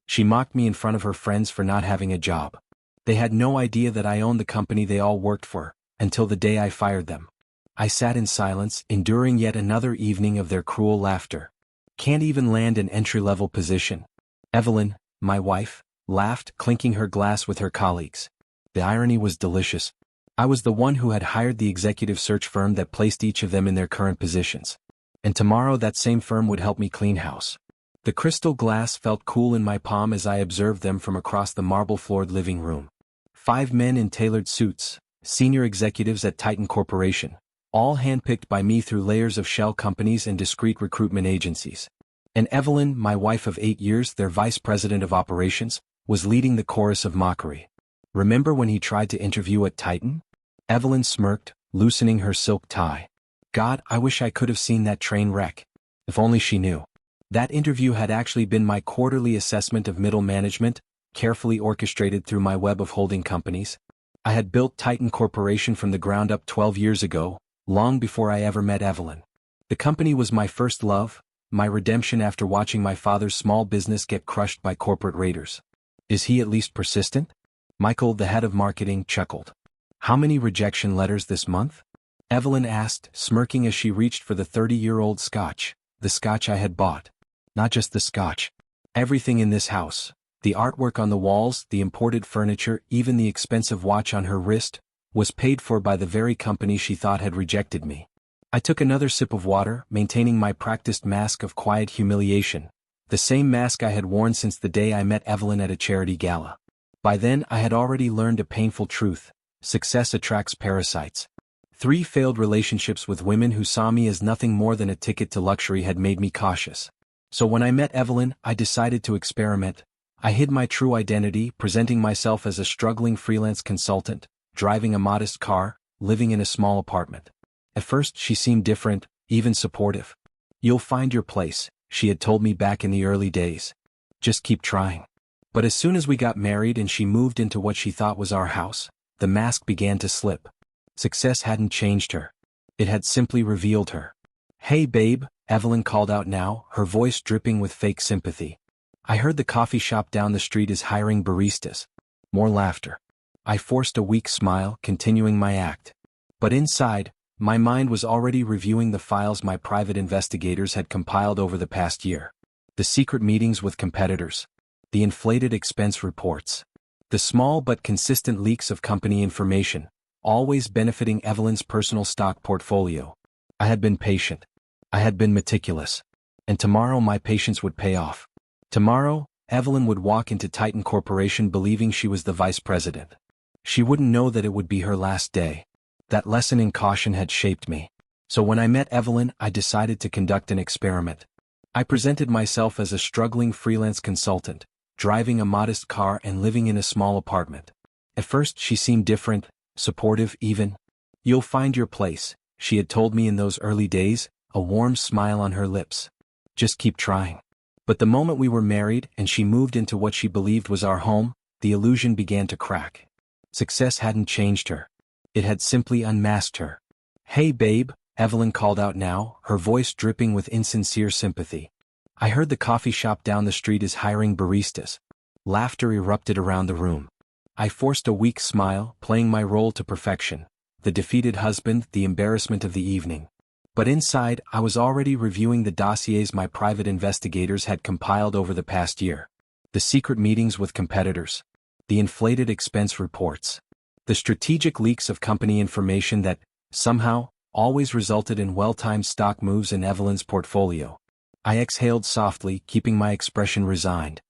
She mocked me in front of her friends for not having a job. They had no idea that I owned the company they all worked for, until the day I fired them. I sat in silence, enduring yet another evening of their cruel laughter. Can't even land an entry-level position. Evelyn, my wife, laughed, clinking her glass with her colleagues. The irony was delicious. I was the one who had hired the executive search firm that placed each of them in their current positions. And tomorrow that same firm would help me clean house. The crystal glass felt cool in my palm as I observed them from across the marble-floored living room. 5 men in tailored suits, senior executives at Titan Corporation, all handpicked by me through layers of shell companies and discreet recruitment agencies. And Evelyn, my wife of 8 years, their vice president of operations, was leading the chorus of mockery. Remember when he tried to interview at Titan? Evelyn smirked, loosening her silk tie. God, I wish I could have seen that train wreck. If only she knew. That interview had actually been my quarterly assessment of middle management, carefully orchestrated through my web of holding companies. I had built Titan Corporation from the ground up 12 years ago, long before I ever met Evelyn. The company was my first love, my redemption after watching my father's small business get crushed by corporate raiders. Is he at least persistent? Michael, the head of marketing, chuckled. How many rejection letters this month? Evelyn asked, smirking as she reached for the 30-year-old scotch, the scotch I had bought. Not just the scotch. Everything in this house, the artwork on the walls, the imported furniture, even the expensive watch on her wrist, was paid for by the very company she thought had rejected me. I took another sip of water, maintaining my practiced mask of quiet humiliation, the same mask I had worn since the day I met Evelyn at a charity gala. By then I had already learned a painful truth: success attracts parasites. 3 failed relationships with women who saw me as nothing more than a ticket to luxury had made me cautious. So when I met Evelyn, I decided to experiment. I hid my true identity, presenting myself as a struggling freelance consultant, driving a modest car, living in a small apartment. At first she seemed different, even supportive. You'll find your place, she had told me back in the early days. Just keep trying. But as soon as we got married and she moved into what she thought was our house, the mask began to slip. Success hadn't changed her. It had simply revealed her. Hey babe, Evelyn called out now, her voice dripping with fake sympathy. I heard the coffee shop down the street is hiring baristas. More laughter. I forced a weak smile, continuing my act. But inside, my mind was already reviewing the files my private investigators had compiled over the past year. The secret meetings with competitors. The inflated expense reports. The small but consistent leaks of company information, always benefiting Evelyn's personal stock portfolio. I had been patient. I had been meticulous. And tomorrow my patience would pay off. Tomorrow, Evelyn would walk into Titan Corporation believing she was the vice president. She wouldn't know that it would be her last day. That lesson in caution had shaped me. So when I met Evelyn, I decided to conduct an experiment. I presented myself as a struggling freelance consultant, driving a modest car and living in a small apartment. At first she seemed different, supportive even. You'll find your place, she had told me in those early days, a warm smile on her lips. Just keep trying. But the moment we were married and she moved into what she believed was our home, the illusion began to crack. Success hadn't changed her. It had simply unmasked her. Hey babe, Evelyn called out now, her voice dripping with insincere sympathy. I heard the coffee shop down the street is hiring baristas. Laughter erupted around the room. I forced a weak smile, playing my role to perfection. The defeated husband, the embarrassment of the evening. But inside, I was already reviewing the dossiers my private investigators had compiled over the past year. The secret meetings with competitors. The inflated expense reports. The strategic leaks of company information that, somehow, always resulted in well-timed stock moves in Evelyn's portfolio. I exhaled softly, keeping my expression resigned.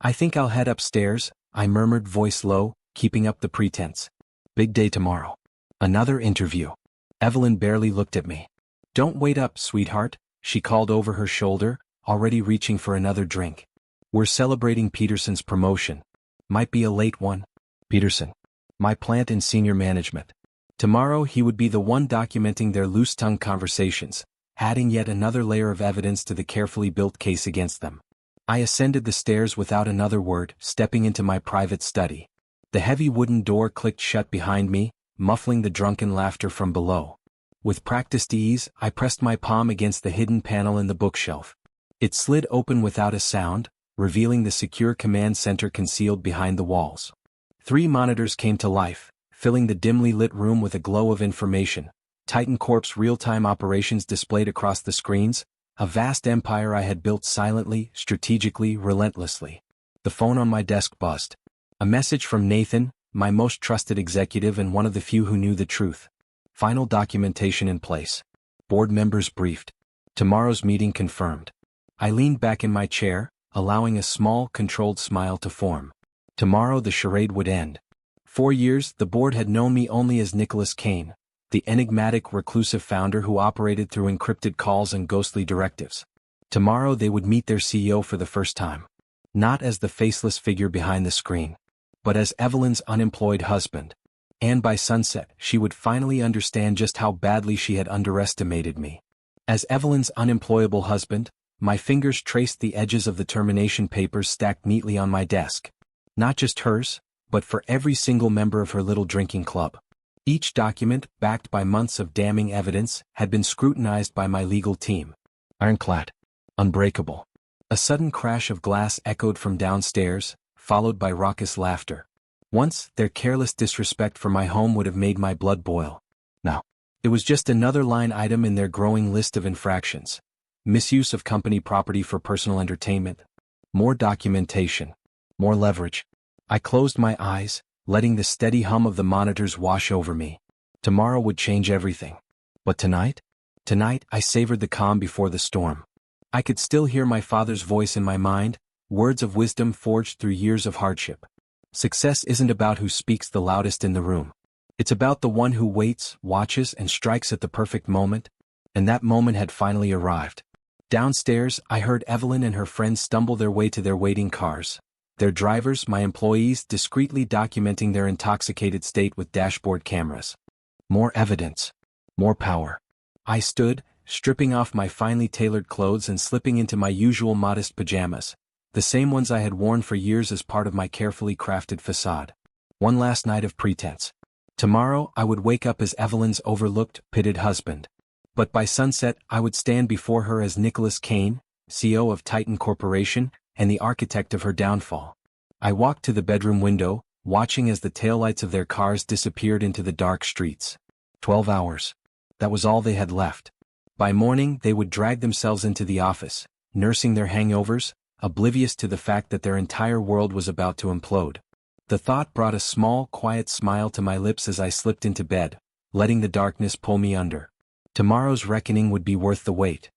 I think I'll head upstairs, I murmured, voice low, keeping up the pretense. Big day tomorrow. Another interview. Evelyn barely looked at me. Don't wait up, sweetheart, she called over her shoulder, already reaching for another drink. We're celebrating Peterson's promotion. Might be a late one. Peterson. My plant in senior management. Tomorrow he would be the one documenting their loose-tongued conversations, adding yet another layer of evidence to the carefully built case against them. I ascended the stairs without another word, stepping into my private study. The heavy wooden door clicked shut behind me, muffling the drunken laughter from below. With practiced ease, I pressed my palm against the hidden panel in the bookshelf. It slid open without a sound, revealing the secure command center concealed behind the walls. 3 monitors came to life, filling the dimly lit room with a glow of information. Titan Corp's real-time operations displayed across the screens, a vast empire I had built silently, strategically, relentlessly. The phone on my desk buzzed. A message from Nathan, my most trusted executive and one of the few who knew the truth. Final documentation in place. Board members briefed. Tomorrow's meeting confirmed. I leaned back in my chair, allowing a small, controlled smile to form. Tomorrow the charade would end. 4 years, the board had known me only as Nicholas Kane, the enigmatic, reclusive founder who operated through encrypted calls and ghostly directives. Tomorrow they would meet their CEO for the first time. Not as the faceless figure behind the screen, but as Evelyn's unemployed husband. And by sunset, she would finally understand just how badly she had underestimated me. As Evelyn's unemployable husband, my fingers traced the edges of the termination papers stacked neatly on my desk. Not just hers, but for every single member of her little drinking club. Each document, backed by months of damning evidence, had been scrutinized by my legal team. Ironclad. Unbreakable. A sudden crash of glass echoed from downstairs, followed by raucous laughter. Once, their careless disrespect for my home would have made my blood boil. Now, it was just another line item in their growing list of infractions. Misuse of company property for personal entertainment. More documentation. More leverage. I closed my eyes, letting the steady hum of the monitors wash over me. Tomorrow would change everything. But tonight? Tonight, I savored the calm before the storm. I could still hear my father's voice in my mind, words of wisdom forged through years of hardship. Success isn't about who speaks the loudest in the room. It's about the one who waits, watches, and strikes at the perfect moment. And that moment had finally arrived. Downstairs, I heard Evelyn and her friends stumble their way to their waiting cars. Their drivers, my employees, discreetly documenting their intoxicated state with dashboard cameras. More evidence. More power. I stood, stripping off my finely tailored clothes and slipping into my usual modest pajamas, the same ones I had worn for years as part of my carefully crafted facade. One last night of pretense. Tomorrow I would wake up as Evelyn's overlooked, pitted husband. But by sunset I would stand before her as Nicholas Kane, CEO of Titan Corporation, and the architect of her downfall. I walked to the bedroom window, watching as the taillights of their cars disappeared into the dark streets. 12 hours. That was all they had left. By morning they would drag themselves into the office, nursing their hangovers, oblivious to the fact that their entire world was about to implode. The thought brought a small, quiet smile to my lips as I slipped into bed, letting the darkness pull me under. Tomorrow's reckoning would be worth the wait.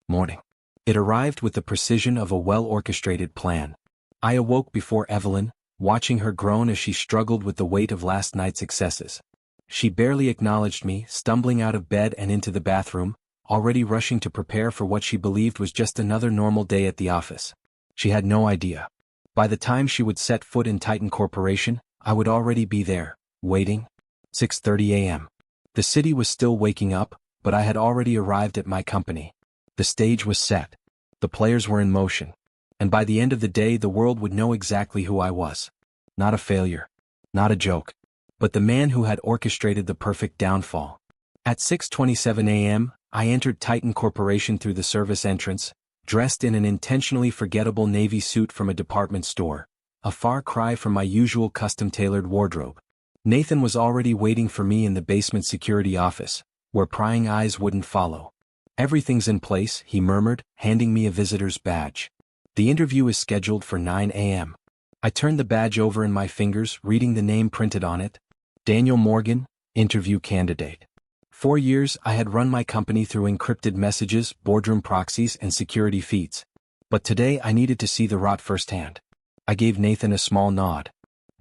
Morning. It arrived with the precision of a well-orchestrated plan. I awoke before Evelyn, watching her groan as she struggled with the weight of last night's excesses. She barely acknowledged me, stumbling out of bed and into the bathroom, already rushing to prepare for what she believed was just another normal day at the office. She had no idea. By the time she would set foot in Titan Corporation, I would already be there, waiting. 6:30 a.m. The city was still waking up, but I had already arrived at my company. The stage was set. The players were in motion. And by the end of the day the world would know exactly who I was. Not a failure. Not a joke. But the man who had orchestrated the perfect downfall. At 6:27 a.m., I entered Titan Corporation through the service entrance, dressed in an intentionally forgettable navy suit from a department store, a far cry from my usual custom-tailored wardrobe. Nathan was already waiting for me in the basement security office, where prying eyes wouldn't follow. "Everything's in place," he murmured, handing me a visitor's badge. "The interview is scheduled for 9 a.m. I turned the badge over in my fingers, reading the name printed on it. Daniel Morgan, interview candidate. 4 years I had run my company through encrypted messages, boardroom proxies, and security feeds. But today I needed to see the rot firsthand. I gave Nathan a small nod.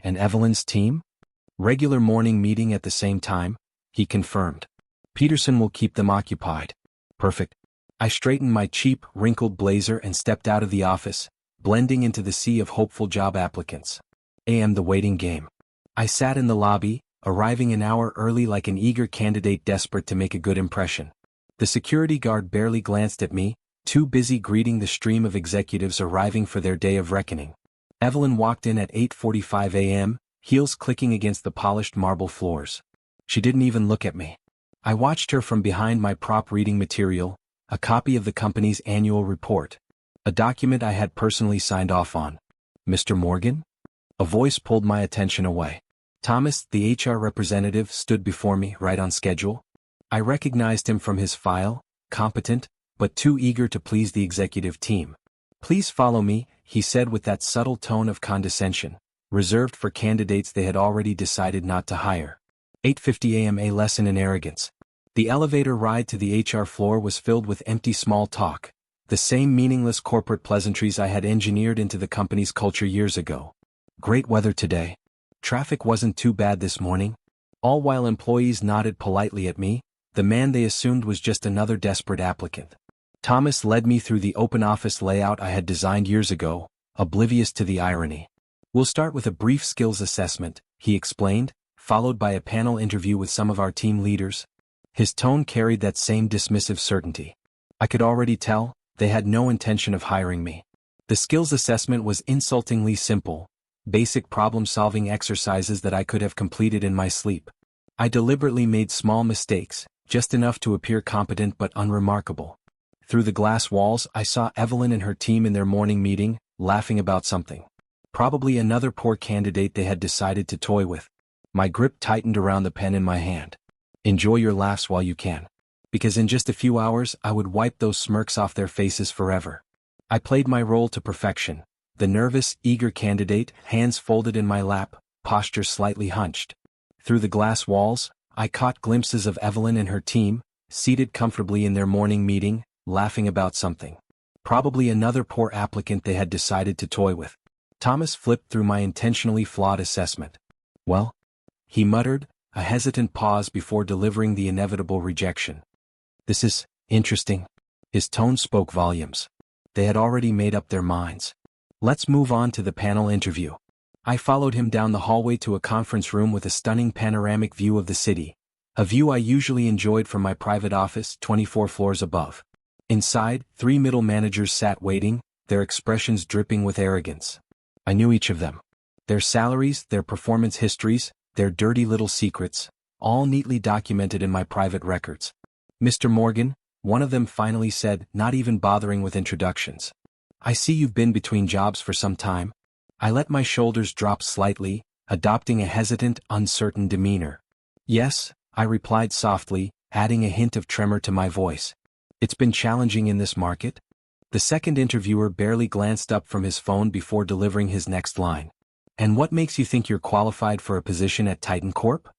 "And Evelyn's team?" "Regular morning meeting at the same time," he confirmed. "Peterson will keep them occupied." "Perfect." I straightened my cheap, wrinkled blazer and stepped out of the office, blending into the sea of hopeful job applicants. The waiting game. I sat in the lobby, arriving an hour early like an eager candidate desperate to make a good impression. The security guard barely glanced at me, too busy greeting the stream of executives arriving for their day of reckoning. Evelyn walked in at 8:45 a.m., heels clicking against the polished marble floors. She didn't even look at me. I watched her from behind my prop reading material, a copy of the company's annual report. A document I had personally signed off on. "Mr. Morgan?" A voice pulled my attention away. Thomas, the HR representative, stood before me, right on schedule. I recognized him from his file, competent, but too eager to please the executive team. "Please follow me," he said with that subtle tone of condescension, reserved for candidates they had already decided not to hire. 8:50 a.m. A lesson in arrogance. The elevator ride to the HR floor was filled with empty small talk, the same meaningless corporate pleasantries I had engineered into the company's culture years ago. Great weather today. Traffic wasn't too bad this morning. All while employees nodded politely at me, the man they assumed was just another desperate applicant. Thomas led me through the open office layout I had designed years ago, oblivious to the irony. "We'll start with a brief skills assessment," he explained, followed by a panel interview with some of our team leaders. His tone carried that same dismissive certainty. I could already tell, they had no intention of hiring me. The skills assessment was insultingly simple, basic problem-solving exercises that I could have completed in my sleep. I deliberately made small mistakes, just enough to appear competent but unremarkable. Through the glass walls I saw Evelyn and her team in their morning meeting, laughing about something. Probably another poor candidate they had decided to toy with. My grip tightened around the pen in my hand. Enjoy your laughs while you can. Because in just a few hours I would wipe those smirks off their faces forever. I played my role to perfection. The nervous, eager candidate, hands folded in my lap, posture slightly hunched. Through the glass walls, I caught glimpses of Evelyn and her team, seated comfortably in their morning meeting, laughing about something. Probably another poor applicant they had decided to toy with. Thomas flipped through my intentionally flawed assessment. "Well?" he muttered, a hesitant pause before delivering the inevitable rejection. "This is interesting." His tone spoke volumes. They had already made up their minds. "Let's move on to the panel interview." I followed him down the hallway to a conference room with a stunning panoramic view of the city, a view I usually enjoyed from my private office 24 floors above. Inside, 3 middle managers sat waiting, their expressions dripping with arrogance. I knew each of them. Their salaries, their performance histories, their dirty little secrets, all neatly documented in my private records. "Mr. Morgan," one of them finally said, not even bothering with introductions. "I see you've been between jobs for some time." I let my shoulders drop slightly, adopting a hesitant, uncertain demeanor. "Yes," I replied softly, adding a hint of tremor to my voice. "It's been challenging in this market." The second interviewer barely glanced up from his phone before delivering his next line. "And what makes you think you're qualified for a position at Titan Corp?"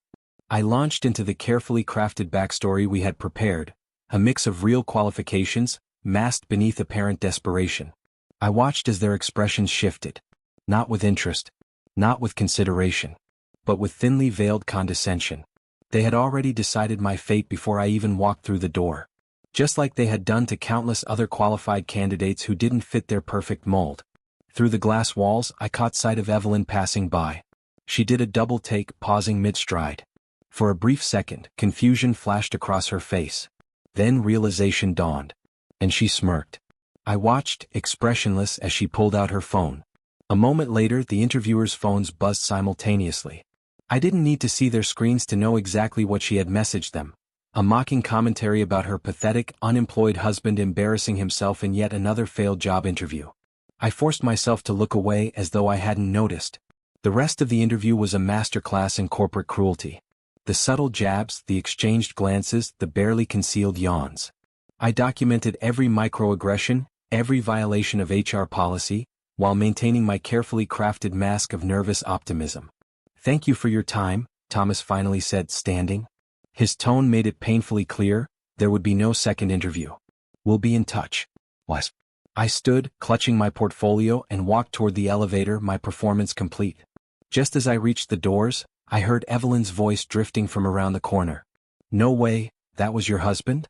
I launched into the carefully crafted backstory we had prepared, a mix of real qualifications, masked beneath apparent desperation. I watched as their expressions shifted. Not with interest, not with consideration, but with thinly veiled condescension. They had already decided my fate before I even walked through the door. Just like they had done to countless other qualified candidates who didn't fit their perfect mold. Through the glass walls I caught sight of Evelyn passing by. She did a double take, pausing mid-stride. For a brief second, confusion flashed across her face. Then realization dawned. And she smirked. I watched, expressionless, as she pulled out her phone. A moment later the interviewers' phones buzzed simultaneously. I didn't need to see their screens to know exactly what she had messaged them. A mocking commentary about her pathetic, unemployed husband embarrassing himself in yet another failed job interview. I forced myself to look away as though I hadn't noticed. The rest of the interview was a masterclass in corporate cruelty. The subtle jabs, the exchanged glances, the barely concealed yawns. I documented every microaggression, every violation of HR policy, while maintaining my carefully crafted mask of nervous optimism. "Thank you for your time," Thomas finally said, standing. His tone made it painfully clear, there would be no second interview. "We'll be in touch." Was. I stood, clutching my portfolio, and walked toward the elevator, my performance complete. Just as I reached the doors, I heard Evelyn's voice drifting from around the corner. "No way, that was your husband?"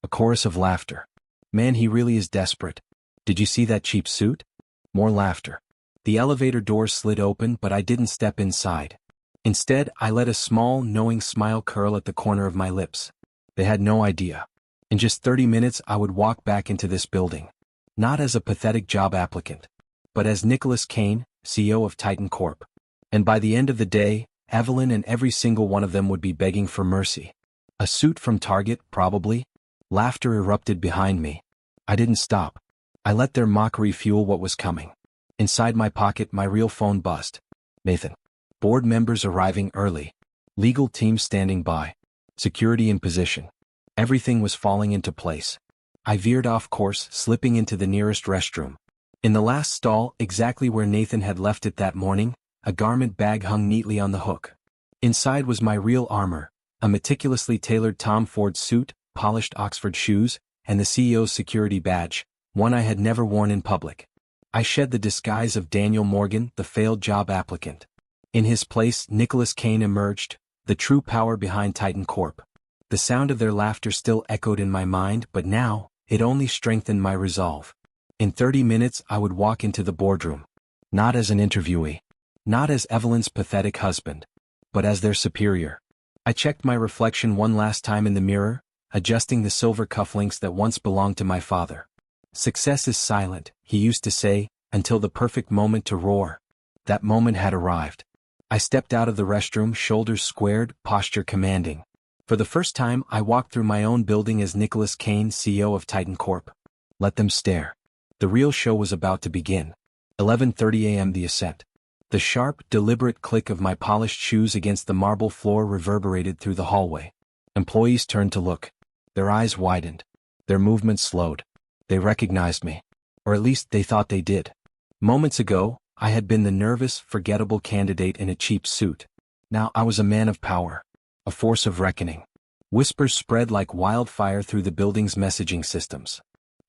A chorus of laughter. "Man, he really is desperate. Did you see that cheap suit?" More laughter. The elevator doors slid open, but I didn't step inside. Instead, I let a small, knowing smile curl at the corner of my lips. They had no idea. In just 30 minutes I would walk back into this building. Not as a pathetic job applicant, but as Nicholas Kane, CEO of Titan Corp. And by the end of the day, Evelyn and every single one of them would be begging for mercy. A suit from Target, probably? Laughter erupted behind me. I didn't stop. I let their mockery fuel what was coming. Inside my pocket, my real phone buzzed. Nathan. Board members arriving early. Legal team standing by. Security in position. Everything was falling into place. I veered off course, slipping into the nearest restroom. In the last stall, exactly where Nathan had left it that morning, a garment bag hung neatly on the hook. Inside was my real armor, a meticulously tailored Tom Ford suit, polished Oxford shoes, and the CEO's security badge, one I had never worn in public. I shed the disguise of Daniel Morgan, the failed job applicant. In his place, Nicholas Kane emerged, the true power behind Titan Corp. The sound of their laughter still echoed in my mind, but now, it only strengthened my resolve. In 30 minutes I would walk into the boardroom. Not as an interviewee. Not as Evelyn's pathetic husband. But as their superior. I checked my reflection one last time in the mirror, adjusting the silver cufflinks that once belonged to my father. Success is silent, he used to say, until the perfect moment to roar. That moment had arrived. I stepped out of the restroom, shoulders squared, posture commanding. For the first time, I walked through my own building as Nicholas Kane, CEO of Titan Corp. Let them stare. The real show was about to begin. 11:30 a.m. The ascent. The sharp, deliberate click of my polished shoes against the marble floor reverberated through the hallway. Employees turned to look. Their eyes widened. Their movements slowed. They recognized me. Or at least they thought they did. Moments ago, I had been the nervous, forgettable candidate in a cheap suit. Now I was a man of power. A force of reckoning. Whispers spread like wildfire through the building's messaging systems.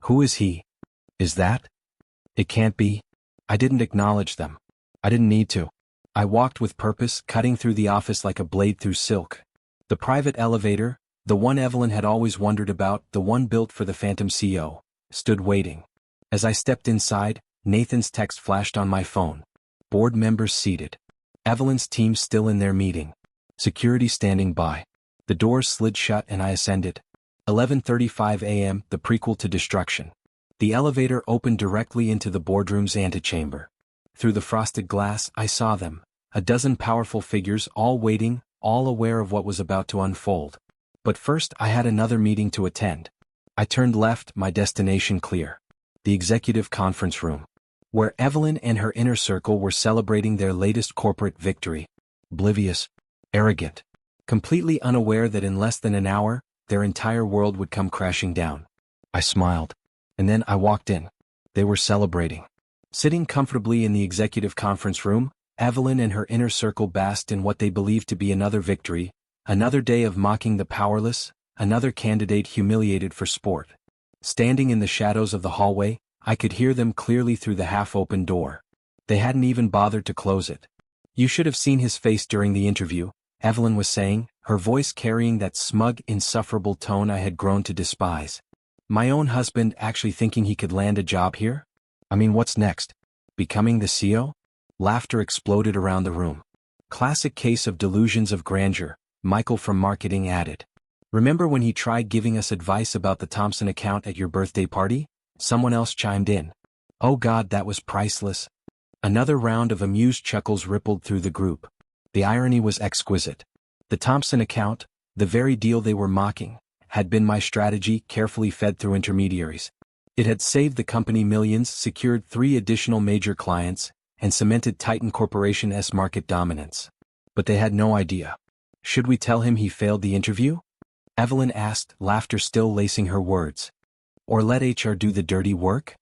Who is he? Is that? It can't be. I didn't acknowledge them. I didn't need to. I walked with purpose, cutting through the office like a blade through silk. The private elevator, the one Evelyn had always wondered about, the one built for the Phantom CEO, stood waiting. As I stepped inside, Nathan's text flashed on my phone. Board members seated. Evelyn's team still in their meeting. Security standing by. The doors slid shut and I ascended. 11:35 a.m., the prequel to destruction. The elevator opened directly into the boardroom's antechamber. Through the frosted glass, I saw them, a dozen powerful figures, all waiting, all aware of what was about to unfold. But first, I had another meeting to attend. I turned left, my destination clear. The executive conference room, where Evelyn and her inner circle were celebrating their latest corporate victory. Oblivious, arrogant, completely unaware that in less than an hour, their entire world would come crashing down. I smiled. And then I walked in. They were celebrating. Sitting comfortably in the executive conference room, Evelyn and her inner circle basked in what they believed to be another victory, another day of mocking the powerless, another candidate humiliated for sport. Standing in the shadows of the hallway, I could hear them clearly through the half-open door. They hadn't even bothered to close it. You should have seen his face during the interview, Evelyn was saying, her voice carrying that smug, insufferable tone I had grown to despise. My own husband actually thinking he could land a job here? I mean, what's next? Becoming the CEO? Laughter exploded around the room. Classic case of delusions of grandeur, Michael from marketing added. Remember when he tried giving us advice about the Thompson account at your birthday party? Someone else chimed in. Oh God, that was priceless. Another round of amused chuckles rippled through the group. The irony was exquisite. The Thompson account, the very deal they were mocking, had been my strategy, carefully fed through intermediaries. It had saved the company millions, secured 3 additional major clients, and cemented Titan Corporation's market dominance. But they had no idea. Should we tell him he failed the interview? Evelyn asked, laughter still lacing her words. Or let HR do the dirty work?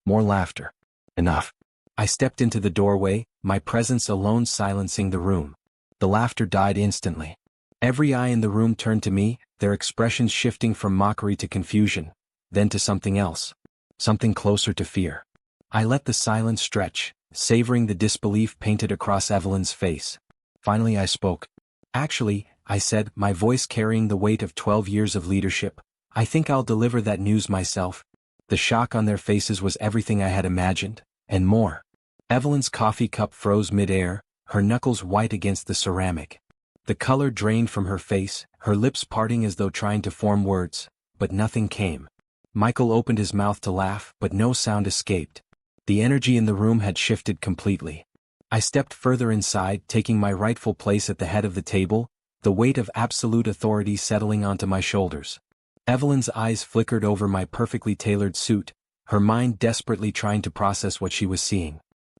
More laughter. Enough. I stepped into the doorway, my presence alone silencing the room. The laughter died instantly. Every eye in the room turned to me, their expressions shifting from mockery to confusion, then to something else. Something closer to fear. I let the silence stretch, savoring the disbelief painted across Evelyn's face. Finally I spoke. Actually, I said, my voice carrying the weight of 12 years of leadership, I think I'll deliver that news myself. The shock on their faces was everything I had imagined, and more. Evelyn's coffee cup froze mid-air, her knuckles white against the ceramic. The color drained from her face, her lips parting as though trying to form words, but nothing came. Michael opened his mouth to laugh, but no sound escaped. The energy in the room had shifted completely. I stepped further inside, taking my rightful place at the head of the table, the weight of absolute authority settling onto my shoulders. Evelyn's eyes flickered over my perfectly tailored suit, her mind desperately trying to process what she was seeing.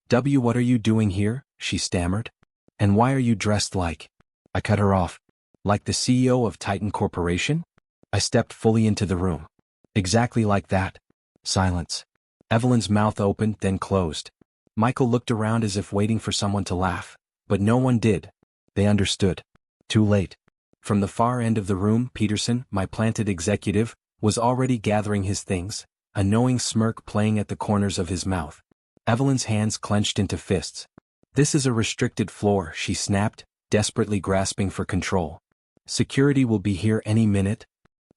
What are you doing here?" she stammered. "And why are you dressed like—" I cut her off. "Like the CEO of Titan Corporation?" I stepped fully into the room. "Exactly like that." Silence. Evelyn's mouth opened, then closed. Michael looked around as if waiting for someone to laugh, but no one did. They understood. Too late. From the far end of the room, Peterson, my planted executive, was already gathering his things, a knowing smirk playing at the corners of his mouth. Evelyn's hands clenched into fists. "This is a restricted floor," she snapped, desperately grasping for control. "Security will be here any minute."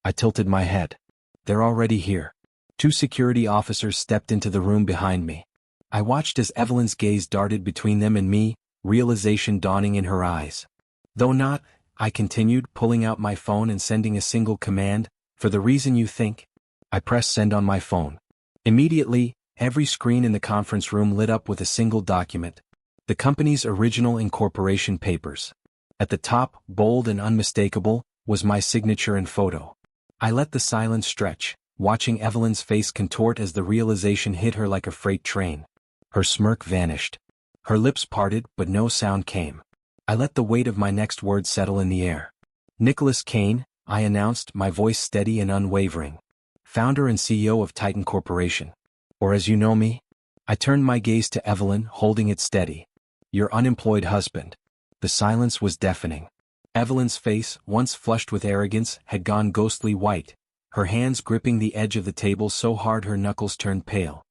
I tilted my head. "They're already here." 2 security officers stepped into the room behind me. I watched as Evelyn's gaze darted between them and me, realization dawning in her eyes. "Though not," I continued, pulling out my phone and sending a single command, "for the reason you think." I pressed send on my phone. Immediately, every screen in the conference room lit up with a single document. The company's original incorporation papers. At the top, bold and unmistakable, was my signature and photo. I let the silence stretch, watching Evelyn's face contort as the realization hit her like a freight train. Her smirk vanished. Her lips parted, but no sound came. I let the weight of my next words settle in the air. "Nicholas Kane," I announced, my voice steady and unwavering. "Founder and CEO of Titan Corporation. Or as you know me." I turned my gaze to Evelyn, holding it steady. "Your unemployed husband." The silence was deafening. Evelyn's face, once flushed with arrogance, had gone ghostly white, her hands gripping the edge of the table so hard her knuckles turned pale.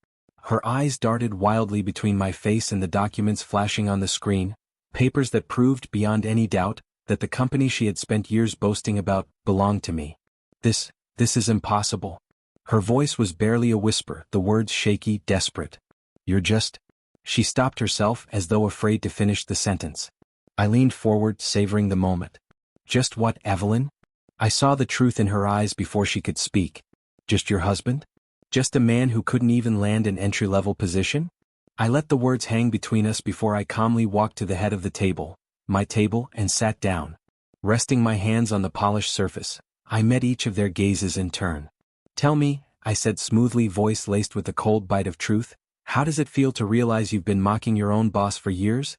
Her eyes darted wildly between my face and the documents flashing on the screen, papers that proved beyond any doubt that the company she had spent years boasting about belonged to me. This is impossible." Her voice was barely a whisper, the words shaky, desperate. "You're just—" She stopped herself as though afraid to finish the sentence. I leaned forward, savoring the moment. "Just what, Evelyn?" I saw the truth in her eyes before she could speak. "Just your husband? Just a man who couldn't even land an entry-level position?" I let the words hang between us before I calmly walked to the head of the table, my table, and sat down. Resting my hands on the polished surface, I met each of their gazes in turn. "Tell me," I said smoothly, voice laced with a cold bite of truth, "how does it feel to realize you've been mocking your own boss for years?"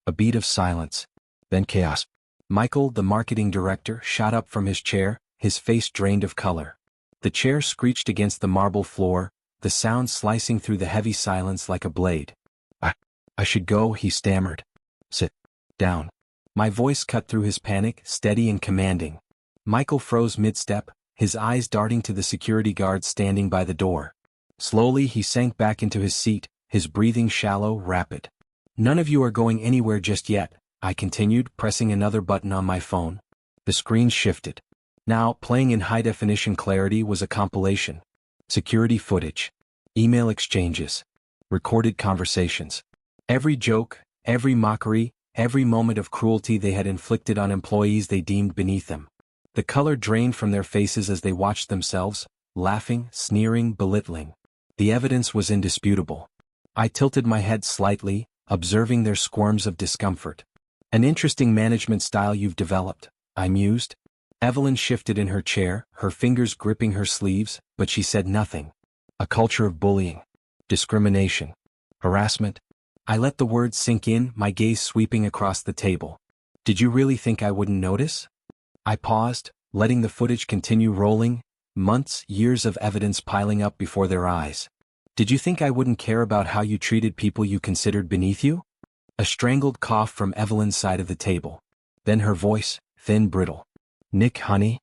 A beat of silence. Then chaos. Michael, the marketing director, shot up from his chair, his face drained of color. The chair screeched against the marble floor, the sound slicing through the heavy silence like a blade. I should go," he stammered. "Sit down." My voice cut through his panic, steady and commanding. Michael froze mid-step, his eyes darting to the security guard standing by the door. Slowly he sank back into his seat, his breathing shallow, rapid. "None of you are going anywhere just yet," I continued, pressing another button on my phone. The screen shifted. Now, playing in high-definition clarity was a compilation. Security footage. Email exchanges. Recorded conversations. Every joke, every mockery, every moment of cruelty they had inflicted on employees they deemed beneath them. The color drained from their faces as they watched themselves, laughing, sneering, belittling. The evidence was indisputable. I tilted my head slightly, observing their squirms of discomfort. "An interesting management style you've developed," I mused. Evelyn shifted in her chair, her fingers gripping her sleeves, but she said nothing. "A culture of bullying, discrimination, harassment." I let the words sink in, my gaze sweeping across the table. "Did you really think I wouldn't notice?" I paused, letting the footage continue rolling, months, years of evidence piling up before their eyes. "Did you think I wouldn't care about how you treated people you considered beneath you?" A strangled cough from Evelyn's side of the table. Then her voice, thin, brittle. "Nick, honey?"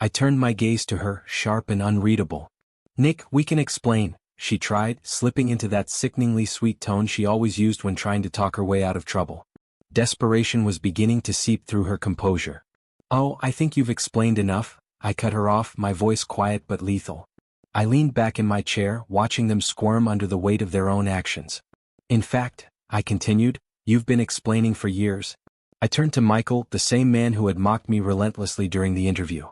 I turned my gaze to her, sharp and unreadable. "Nick, we can explain," she tried, slipping into that sickeningly sweet tone she always used when trying to talk her way out of trouble. Desperation was beginning to seep through her composure. "Oh, I think you've explained enough," I cut her off, my voice quiet but lethal. I leaned back in my chair, watching them squirm under the weight of their own actions. "In fact," I continued, "you've been explaining for years." I turned to Michael, the same man who had mocked me relentlessly during the interview.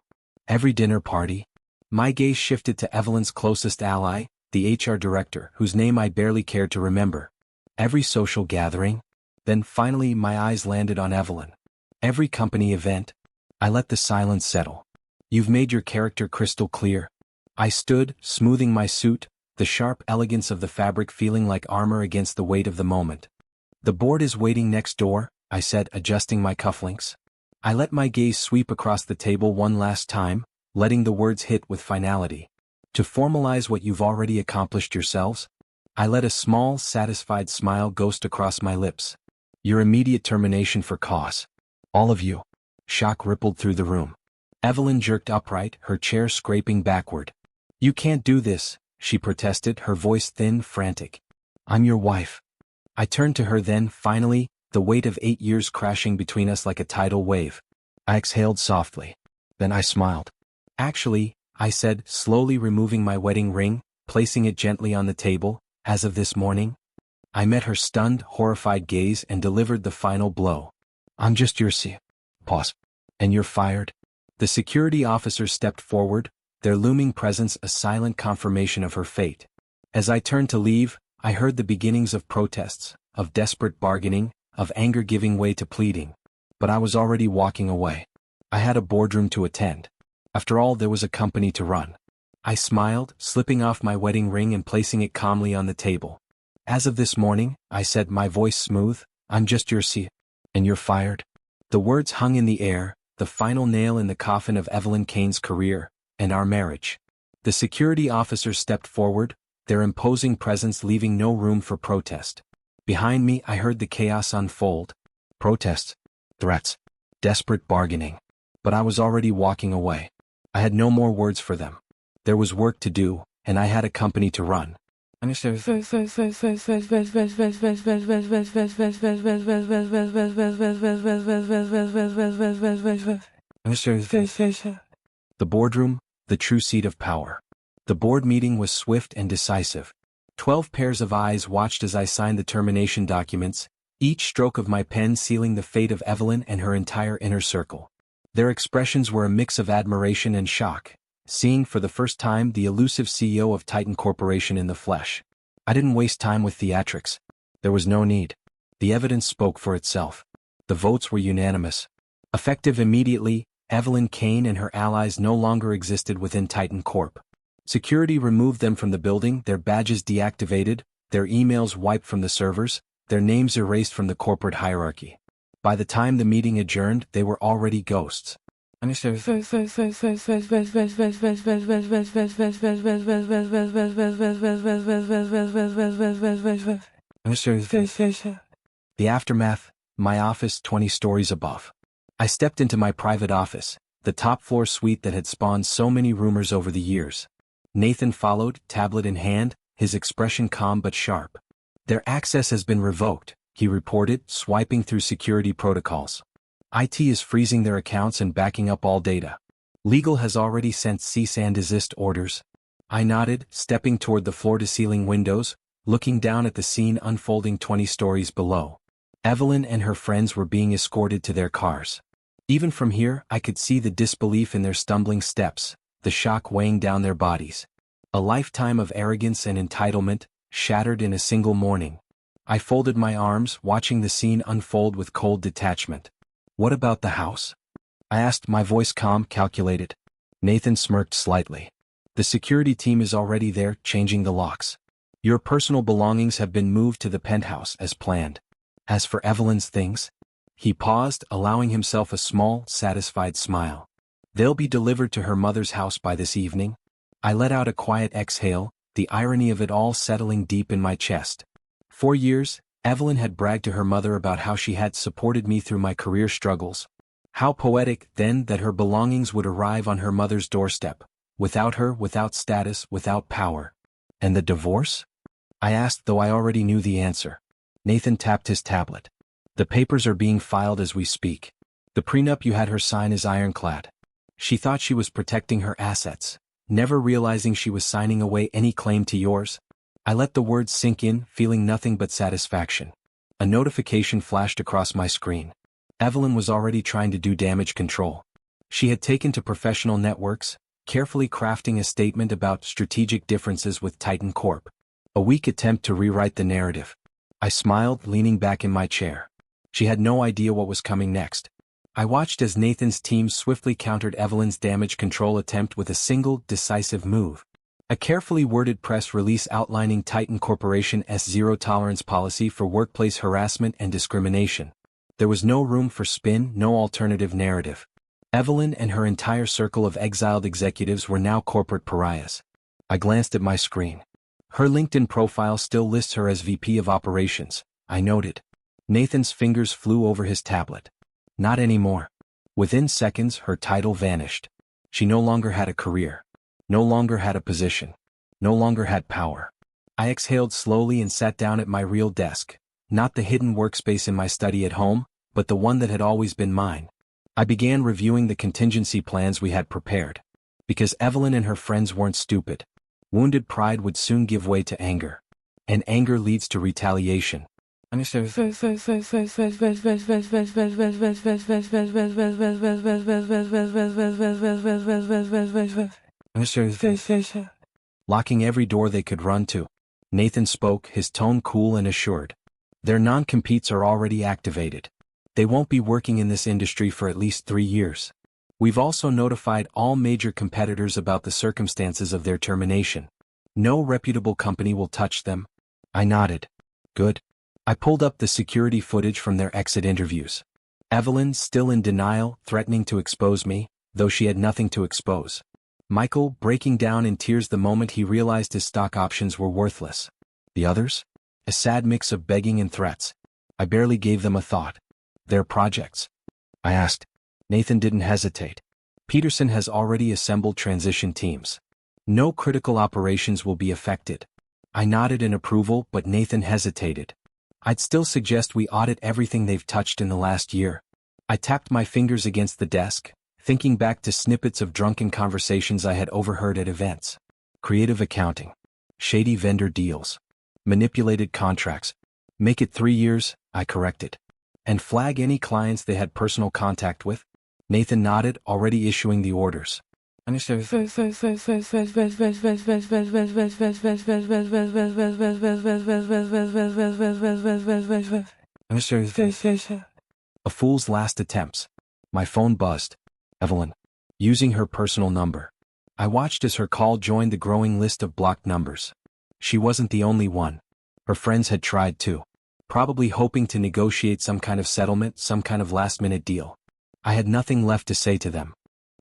"Every dinner party." My gaze shifted to Evelyn's closest ally, the HR director, whose name I barely cared to remember. "Every social gathering." Then finally my eyes landed on Evelyn. Every company event. I let the silence settle. You've made your character crystal clear. I stood, smoothing my suit, the sharp elegance of the fabric feeling like armor against the weight of the moment. The board is waiting next door, I said, adjusting my cufflinks. I let my gaze sweep across the table one last time, letting the words hit with finality. To formalize what you've already accomplished yourselves? I let a small, satisfied smile ghost across my lips. Your immediate termination for cause. All of you. Shock rippled through the room. Evelyn jerked upright, her chair scraping backward. You can't do this, she protested, her voice thin, frantic. I'm your wife. I turned to her then, finally, the weight of 8 years crashing between us like a tidal wave. I exhaled softly. Then I smiled. Actually, I said, slowly removing my wedding ring, placing it gently on the table, as of this morning. I met her stunned, horrified gaze and delivered the final blow. I'm just your Pause. And you're fired? The security officer stepped forward, their looming presence a silent confirmation of her fate. As I turned to leave, I heard the beginnings of protests, of desperate bargaining, of anger giving way to pleading. But I was already walking away. I had a boardroom to attend. After all, there was a company to run. I smiled, slipping off my wedding ring and placing it calmly on the table. As of this morning, I said, my voice smooth, I'm just your and you're fired. The words hung in the air, the final nail in the coffin of Evelyn Kane's career, and our marriage. The security officers stepped forward, their imposing presence leaving no room for protest. Behind me, I heard the chaos unfold. Protests, threats, desperate bargaining. But I was already walking away. I had no more words for them. There was work to do, and I had a company to run. The boardroom, the true seat of power. The board meeting was swift and decisive. 12 pairs of eyes watched as I signed the termination documents, each stroke of my pen sealing the fate of Evelyn and her entire inner circle. Their expressions were a mix of admiration and shock, seeing for the first time the elusive CEO of Titan Corporation in the flesh. I didn't waste time with theatrics. There was no need. The evidence spoke for itself. The votes were unanimous. Effective immediately, Evelyn Kane and her allies no longer existed within Titan Corp. Security removed them from the building, their badges deactivated, their emails wiped from the servers, their names erased from the corporate hierarchy. By the time the meeting adjourned, they were already ghosts. The aftermath, my office 20 stories above. I stepped into my private office, the top floor suite that had spawned so many rumors over the years. Nathan followed, tablet in hand, his expression calm but sharp. Their access has been revoked, he reported, swiping through security protocols. IT is freezing their accounts and backing up all data. Legal has already sent cease and desist orders. I nodded, stepping toward the floor-to-ceiling windows, looking down at the scene unfolding 20 stories below. Evelyn and her friends were being escorted to their cars. Even from here, I could see the disbelief in their stumbling steps, the shock weighing down their bodies. A lifetime of arrogance and entitlement, shattered in a single morning. I folded my arms, watching the scene unfold with cold detachment. What about the house? I asked, my voice calm, calculated. Nathan smirked slightly. The security team is already there, changing the locks. Your personal belongings have been moved to the penthouse as planned. As for Evelyn's things, he paused, allowing himself a small, satisfied smile. They'll be delivered to her mother's house by this evening. I let out a quiet exhale, the irony of it all settling deep in my chest. 4 years, Evelyn had bragged to her mother about how she had supported me through my career struggles. How poetic, then, that her belongings would arrive on her mother's doorstep. Without her, without status, without power. And the divorce? I asked, though I already knew the answer. Nathan tapped his tablet. The papers are being filed as we speak. The prenup you had her sign is ironclad. She thought she was protecting her assets, never realizing she was signing away any claim to yours. I let the words sink in, feeling nothing but satisfaction. A notification flashed across my screen. Evelyn was already trying to do damage control. She had taken to professional networks, carefully crafting a statement about strategic differences with Titan Corp. A weak attempt to rewrite the narrative. I smiled, leaning back in my chair. She had no idea what was coming next. I watched as Nathan's team swiftly countered Evelyn's damage control attempt with a single, decisive move. A carefully worded press release outlining Titan Corporation's zero-tolerance policy for workplace harassment and discrimination. There was no room for spin, no alternative narrative. Evelyn and her entire circle of exiled executives were now corporate pariahs. I glanced at my screen. Her LinkedIn profile still lists her as VP of Operations, I noted. Nathan's fingers flew over his tablet. Not anymore. Within seconds, her title vanished. She no longer had a career. No longer had a position. No longer had power. I exhaled slowly and sat down at my real desk, not the hidden workspace in my study at home, but the one that had always been mine. I began reviewing the contingency plans we had prepared. Because Evelyn and her friends weren't stupid. Wounded pride would soon give way to anger. And anger leads to retaliation. Locking every door they could run to. Nathan spoke, his tone cool and assured. Their non-competes are already activated. They won't be working in this industry for at least 3 years. We've also notified all major competitors about the circumstances of their termination. No reputable company will touch them. I nodded. Good. I pulled up the security footage from their exit interviews. Evelyn, still in denial, threatening to expose me, though she had nothing to expose. Michael, breaking down in tears the moment he realized his stock options were worthless. The others? A sad mix of begging and threats. I barely gave them a thought. Their projects? I asked. Nathan didn't hesitate. Peterson has already assembled transition teams. No critical operations will be affected. I nodded in approval, but Nathan hesitated. I'd still suggest we audit everything they've touched in the last year. I tapped my fingers against the desk, thinking back to snippets of drunken conversations I had overheard at events. Creative accounting. Shady vendor deals. Manipulated contracts. Make it 3 years, I corrected. And flag any clients they had personal contact with? Nathan nodded, already issuing the orders. A fool's last attempts. My phone buzzed. Evelyn. Using her personal number. I watched as her call joined the growing list of blocked numbers. She wasn't the only one. Her friends had tried too. Probably hoping to negotiate some kind of settlement, some kind of last-minute deal. I had nothing left to say to them.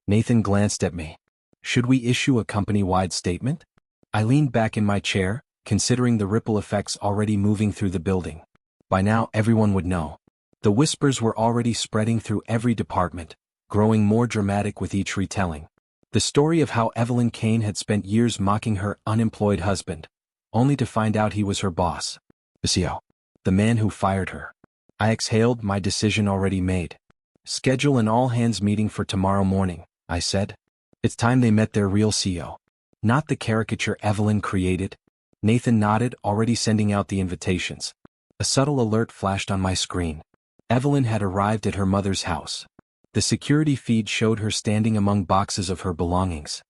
Nathan glanced at me. Should we issue a company-wide statement? I leaned back in my chair, considering the ripple effects already moving through the building. By now everyone would know. The whispers were already spreading through every department, growing more dramatic with each retelling. The story of how Evelyn Kane had spent years mocking her unemployed husband, only to find out he was her boss. The CEO. The man who fired her. I exhaled, my decision already made. Schedule an all-hands meeting for tomorrow morning, I said. It's time they met their real CEO. Not the caricature Evelyn created. Nathan nodded, already sending out the invitations. A subtle alert flashed on my screen. Evelyn had arrived at her mother's house. The security feed showed her standing among boxes of her belongings.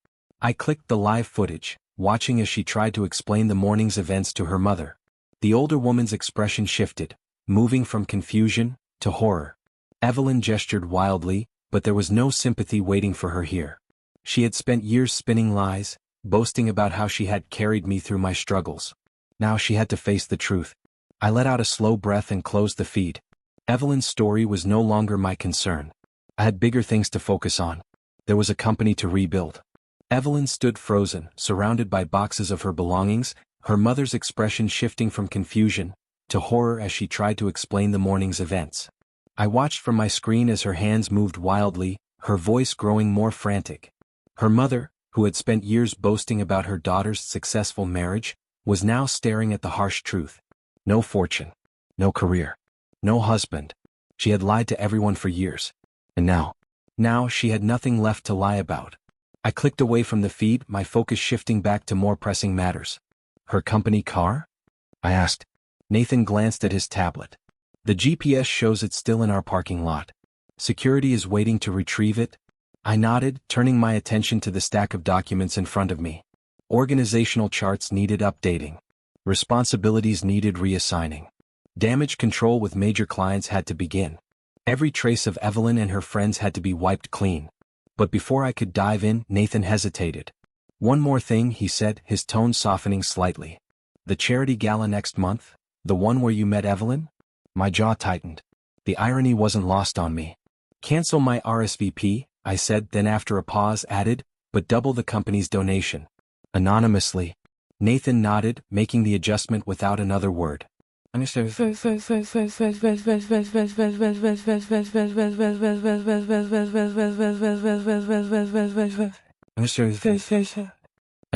I clicked the live footage, watching as she tried to explain the morning's events to her mother. The older woman's expression shifted, moving from confusion to horror. Evelyn gestured wildly, but there was no sympathy waiting for her here. She had spent years spinning lies, boasting about how she had carried me through my struggles. Now she had to face the truth. I let out a slow breath and closed the feed. Evelyn's story was no longer my concern. I had bigger things to focus on. There was a company to rebuild. Evelyn stood frozen, surrounded by boxes of her belongings, her mother's expression shifting from confusion to horror as she tried to explain the morning's events. I watched from my screen as her hands moved wildly, her voice growing more frantic. Her mother, who had spent years boasting about her daughter's successful marriage, was now staring at the harsh truth. No fortune. No career. No husband. She had lied to everyone for years. And now she had nothing left to lie about. I clicked away from the feed, my focus shifting back to more pressing matters. Her company car? I asked. Nathan glanced at his tablet. The GPS shows it's still in our parking lot. Security is waiting to retrieve it. I nodded, turning my attention to the stack of documents in front of me. Organizational charts needed updating. Responsibilities needed reassigning. Damage control with major clients had to begin. Every trace of Evelyn and her friends had to be wiped clean. But before I could dive in, Nathan hesitated. "One more thing," he said, his tone softening slightly. "The charity gala next month? The one where you met Evelyn?" My jaw tightened. The irony wasn't lost on me. "Cancel my RSVP," I said, then after a pause added, "but double the company's donation." Anonymously. Nathan nodded, making the adjustment without another word. A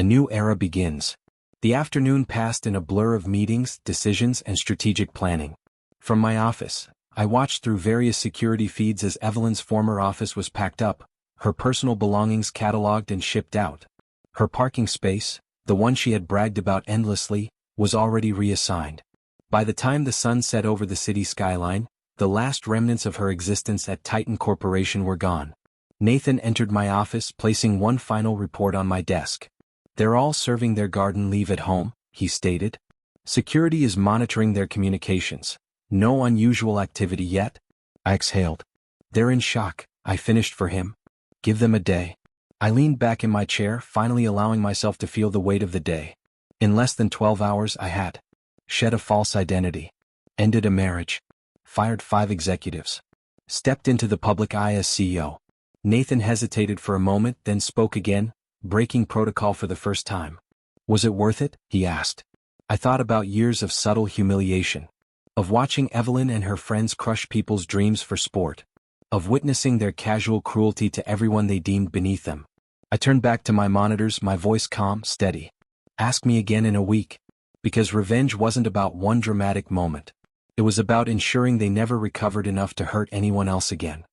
new era begins. The afternoon passed in a blur of meetings, decisions, and strategic planning. From my office, I watched through various security feeds as Evelyn's former office was packed up, her personal belongings cataloged and shipped out. Her parking space, the one she had bragged about endlessly, was already reassigned. By the time the sun set over the city skyline, the last remnants of her existence at Titan Corporation were gone. Nathan entered my office, placing one final report on my desk. "They're all serving their garden leave at home," he stated. "Security is monitoring their communications. No unusual activity yet." I exhaled. "They're in shock," I finished for him. "Give them a day." I leaned back in my chair, finally allowing myself to feel the weight of the day. In less than 12 hours I had shed a false identity, ended a marriage, fired 5 executives, stepped into the public eye as CEO. Nathan hesitated for a moment, then spoke again, breaking protocol for the first time. "Was it worth it?" he asked. I thought about years of subtle humiliation. Of watching Evelyn and her friends crush people's dreams for sport. Of witnessing their casual cruelty to everyone they deemed beneath them. I turned back to my monitors, my voice calm, steady. "Ask me again in a week." Because revenge wasn't about one dramatic moment. It was about ensuring they never recovered enough to hurt anyone else again.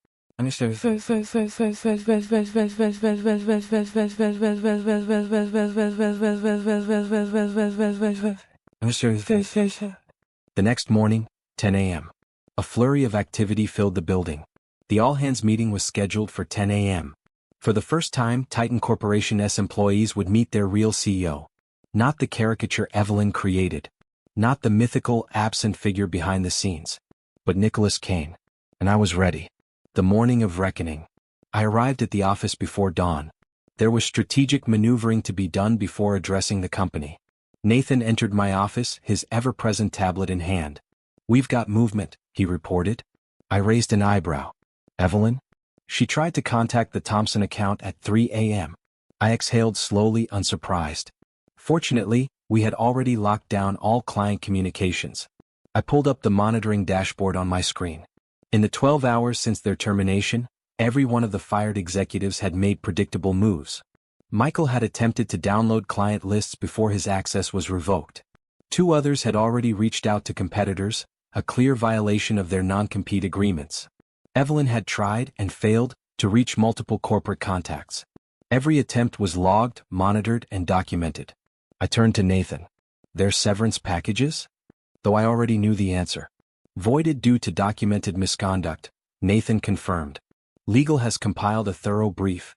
The next morning, 10 a.m. A flurry of activity filled the building. The all-hands meeting was scheduled for 10 a.m. For the first time, Titan Corporation's employees would meet their real CEO. Not the caricature Evelyn created. Not the mythical, absent figure behind the scenes. But Nicholas Kane. And I was ready. The morning of reckoning. I arrived at the office before dawn. There was strategic maneuvering to be done before addressing the company. Nathan entered my office, his ever-present tablet in hand. "We've got movement," he reported. I raised an eyebrow. "Evelyn?" "She tried to contact the Thompson account at 3 a.m. I exhaled slowly, unsurprised. Fortunately, we had already locked down all client communications. I pulled up the monitoring dashboard on my screen. In the 12 hours since their termination, every one of the fired executives had made predictable moves. Michael had attempted to download client lists before his access was revoked. 2 others had already reached out to competitors, a clear violation of their non-compete agreements. Evelyn had tried, and failed, to reach multiple corporate contacts. Every attempt was logged, monitored, and documented. I turned to Nathan. "Their severance packages?" Though I already knew the answer. "Voided due to documented misconduct," Nathan confirmed. "Legal has compiled a thorough brief."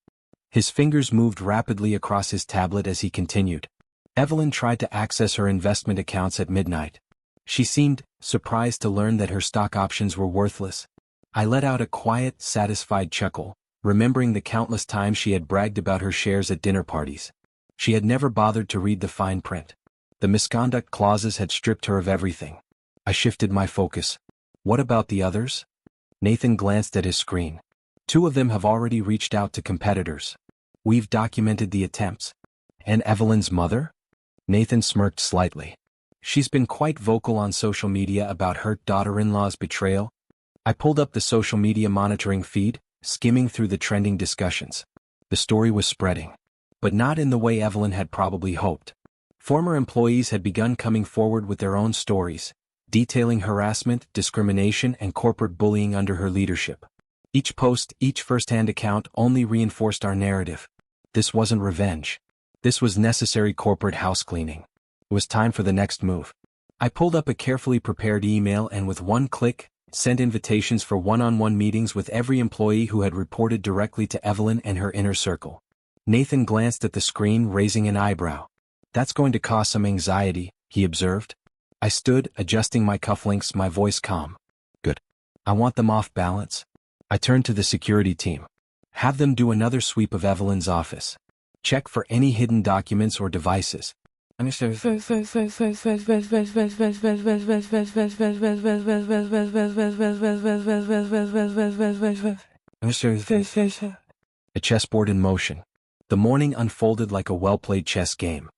His fingers moved rapidly across his tablet as he continued. "Evelyn tried to access her investment accounts at midnight. She seemed surprised to learn that her stock options were worthless." I let out a quiet, satisfied chuckle, remembering the countless times she had bragged about her shares at dinner parties. She had never bothered to read the fine print. The misconduct clauses had stripped her of everything. I shifted my focus. "What about the others?" Nathan glanced at his screen. 2 of them have already reached out to competitors. We've documented the attempts. And Evelyn's mother? Nathan smirked slightly. She's been quite vocal on social media about her daughter-in-law's betrayal. I pulled up the social media monitoring feed, skimming through the trending discussions. The story was spreading. But not in the way Evelyn had probably hoped. Former employees had begun coming forward with their own stories, detailing harassment, discrimination, and corporate bullying under her leadership. Each post, each first-hand account only reinforced our narrative. This wasn't revenge. This was necessary corporate housecleaning. It was time for the next move. I pulled up a carefully prepared email and with one click, sent invitations for one-on-one meetings with every employee who had reported directly to Evelyn and her inner circle. Nathan glanced at the screen, raising an eyebrow. "That's going to cause some anxiety," he observed. I stood, adjusting my cufflinks, my voice calm. Good. I want them off balance. I turned to the security team. Have them do another sweep of Evelyn's office. Check for any hidden documents or devices. A chessboard in motion. The morning unfolded like a well-played chess game.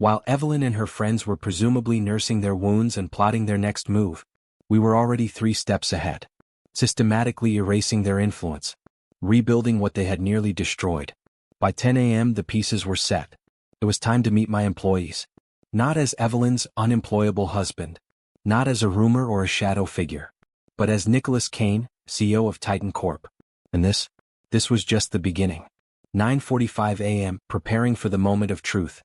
While Evelyn and her friends were presumably nursing their wounds and plotting their next move, we were already 3 steps ahead, systematically erasing their influence, rebuilding what they had nearly destroyed. By 10 a.m. the pieces were set. It was time to meet my employees. Not as Evelyn's unemployable husband, not as a rumor or a shadow figure, but as Nicholas Kane, CEO of Titan Corp. And this was just the beginning. 9:45 a.m., preparing for the moment of truth.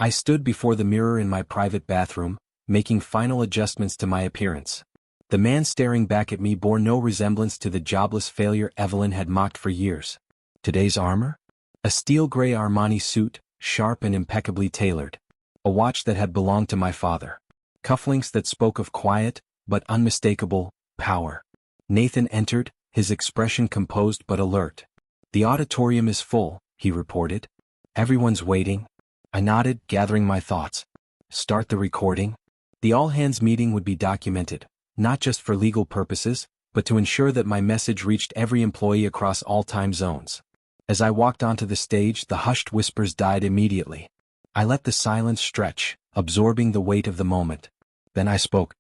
I stood before the mirror in my private bathroom, making final adjustments to my appearance. The man staring back at me bore no resemblance to the jobless failure Evelyn had mocked for years. Today's armor? A steel gray Armani suit, sharp and impeccably tailored. A watch that had belonged to my father. Cufflinks that spoke of quiet, but unmistakable, power. Nathan entered, his expression composed but alert. The auditorium is full, he reported. Everyone's waiting. I nodded, gathering my thoughts. Start the recording? The all-hands meeting would be documented, not just for legal purposes, but to ensure that my message reached every employee across all time zones. As I walked onto the stage, the hushed whispers died immediately. I let the silence stretch, absorbing the weight of the moment. Then I spoke.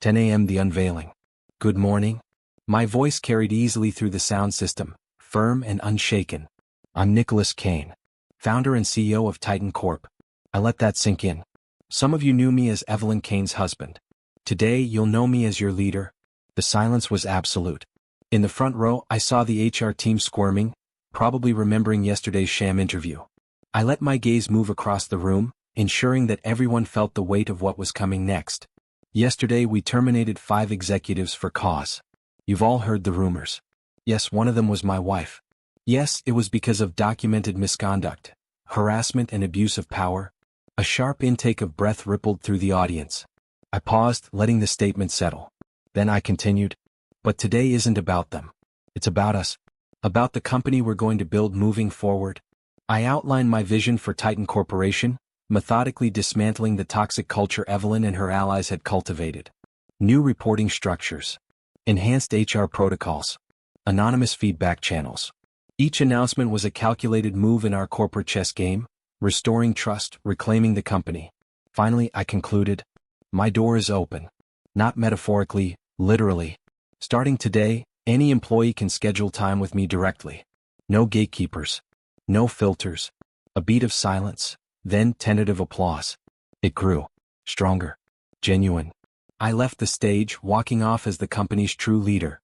"10 a.m. the unveiling. Good morning." My voice carried easily through the sound system, firm and unshaken. "I'm Nicholas Kane, founder and CEO of Titan Corp." I let that sink in. "Some of you knew me as Evelyn Kane's husband. Today you'll know me as your leader." The silence was absolute. In the front row, I saw the HR team squirming, probably remembering yesterday's sham interview. I let my gaze move across the room, ensuring that everyone felt the weight of what was coming next. Yesterday we terminated 5 executives for cause. You've all heard the rumors. Yes, one of them was my wife. Yes, it was because of documented misconduct, harassment and abuse of power. A sharp intake of breath rippled through the audience. I paused, letting the statement settle. Then I continued. But today isn't about them. It's about us. About the company we're going to build moving forward. I outlined my vision for Titan Corporation, methodically dismantling the toxic culture Evelyn and her allies had cultivated. New reporting structures. Enhanced HR protocols. Anonymous feedback channels. Each announcement was a calculated move in our corporate chess game, restoring trust, reclaiming the company. Finally, I concluded. My door is open. Not metaphorically, literally. Starting today, any employee can schedule time with me directly. No gatekeepers. No filters. A beat of silence, then tentative applause. It grew. Stronger. Genuine. I left the stage, walking off as the company's true leader.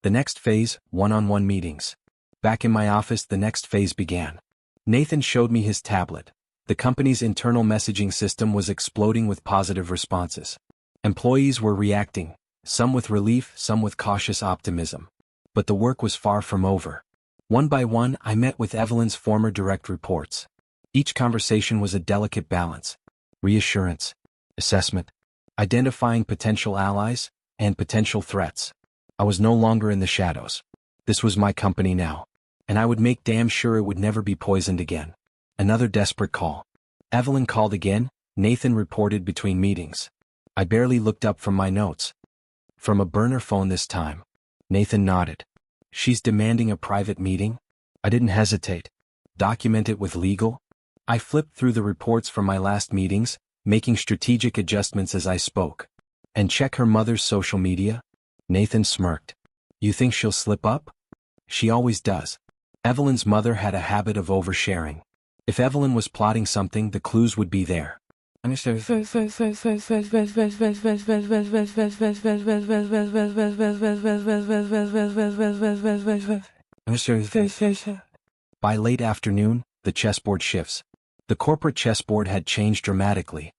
The next phase, one-on-one meetings. Back in my office, the next phase began. Nathan showed me his tablet. The company's internal messaging system was exploding with positive responses. Employees were reacting, some with relief, some with cautious optimism. But the work was far from over. One by one, I met with Evelyn's former direct reports. Each conversation was a delicate balance. Reassurance, assessment, identifying potential allies, and potential threats. I was no longer in the shadows. This was my company now. And I would make damn sure it would never be poisoned again. Another desperate call. Evelyn called again, Nathan reported between meetings. I barely looked up from my notes. From a burner phone this time. Nathan nodded. She's demanding a private meeting? I didn't hesitate. Document it with legal? I flipped through the reports from my last meetings, making strategic adjustments as I spoke. And check her mother's social media? Nathan smirked. You think she'll slip up? She always does. Evelyn's mother had a habit of oversharing. If Evelyn was plotting something, the clues would be there. By late afternoon, the chessboard shifts. The corporate chessboard had changed dramatically.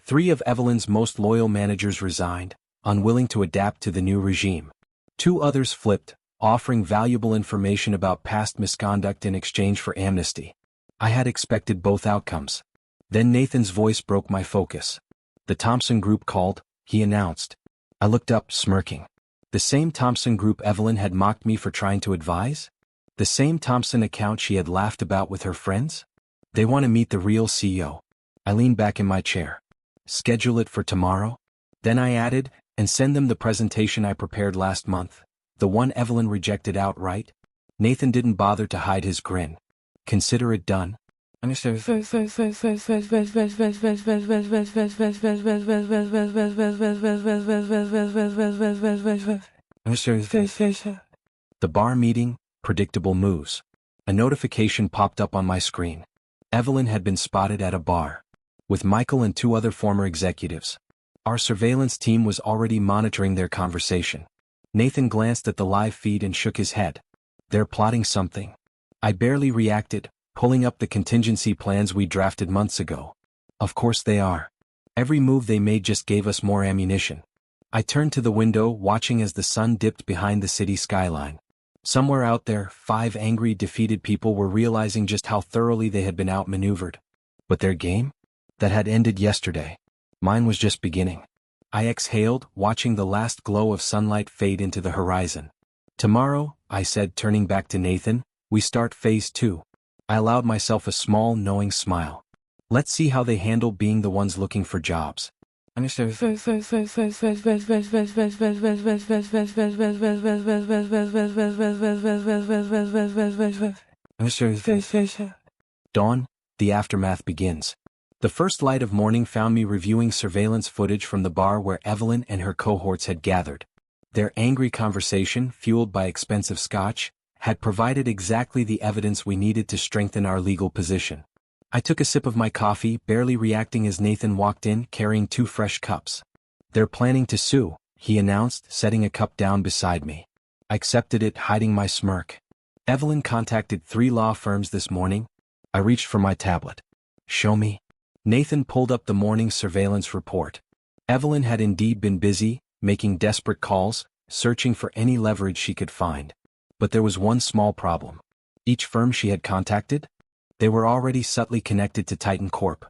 3 of Evelyn's most loyal managers resigned, unwilling to adapt to the new regime. 2 others flipped, offering valuable information about past misconduct in exchange for amnesty. I had expected both outcomes. Then Nathan's voice broke my focus. "The Thompson Group called," he announced. I looked up, smirking. The same Thompson Group Evelyn had mocked me for trying to advise? The same Thompson account she had laughed about with her friends? "They want to meet the real CEO." I leaned back in my chair. "Schedule it for tomorrow?" Then I added, "And send them the presentation I prepared last month, the one Evelyn rejected outright." Nathan didn't bother to hide his grin. "Consider it done." The bar meeting, predictable moves. A notification popped up on my screen. Evelyn had been spotted at a bar with Michael and 2 other former executives. Our surveillance team was already monitoring their conversation. Nathan glanced at the live feed and shook his head. "They're plotting something." I barely reacted, pulling up the contingency plans we drafted months ago. Of course they are. Every move they made just gave us more ammunition. I turned to the window, watching as the sun dipped behind the city skyline. Somewhere out there, 5 angry, defeated people were realizing just how thoroughly they had been outmaneuvered. But their game? That had ended yesterday. Mine was just beginning. I exhaled, watching the last glow of sunlight fade into the horizon. "Tomorrow," I said, turning back to Nathan, "we start phase 2. I allowed myself a small, knowing smile. Let's see how they handle being the ones looking for jobs. Dawn, the aftermath begins. The first light of morning found me reviewing surveillance footage from the bar where Evelyn and her cohorts had gathered. Their angry conversation, fueled by expensive scotch, had provided exactly the evidence we needed to strengthen our legal position. I took a sip of my coffee, barely reacting as Nathan walked in, carrying 2 fresh cups. "They're planning to sue," he announced, setting a cup down beside me. I accepted it, hiding my smirk. "Evelyn contacted 3 law firms this morning." I reached for my tablet. "Show me." Nathan pulled up the morning surveillance report. Evelyn had indeed been busy, making desperate calls, searching for any leverage she could find. But there was one small problem. Each firm she had contacted? They were already subtly connected to Titan Corp.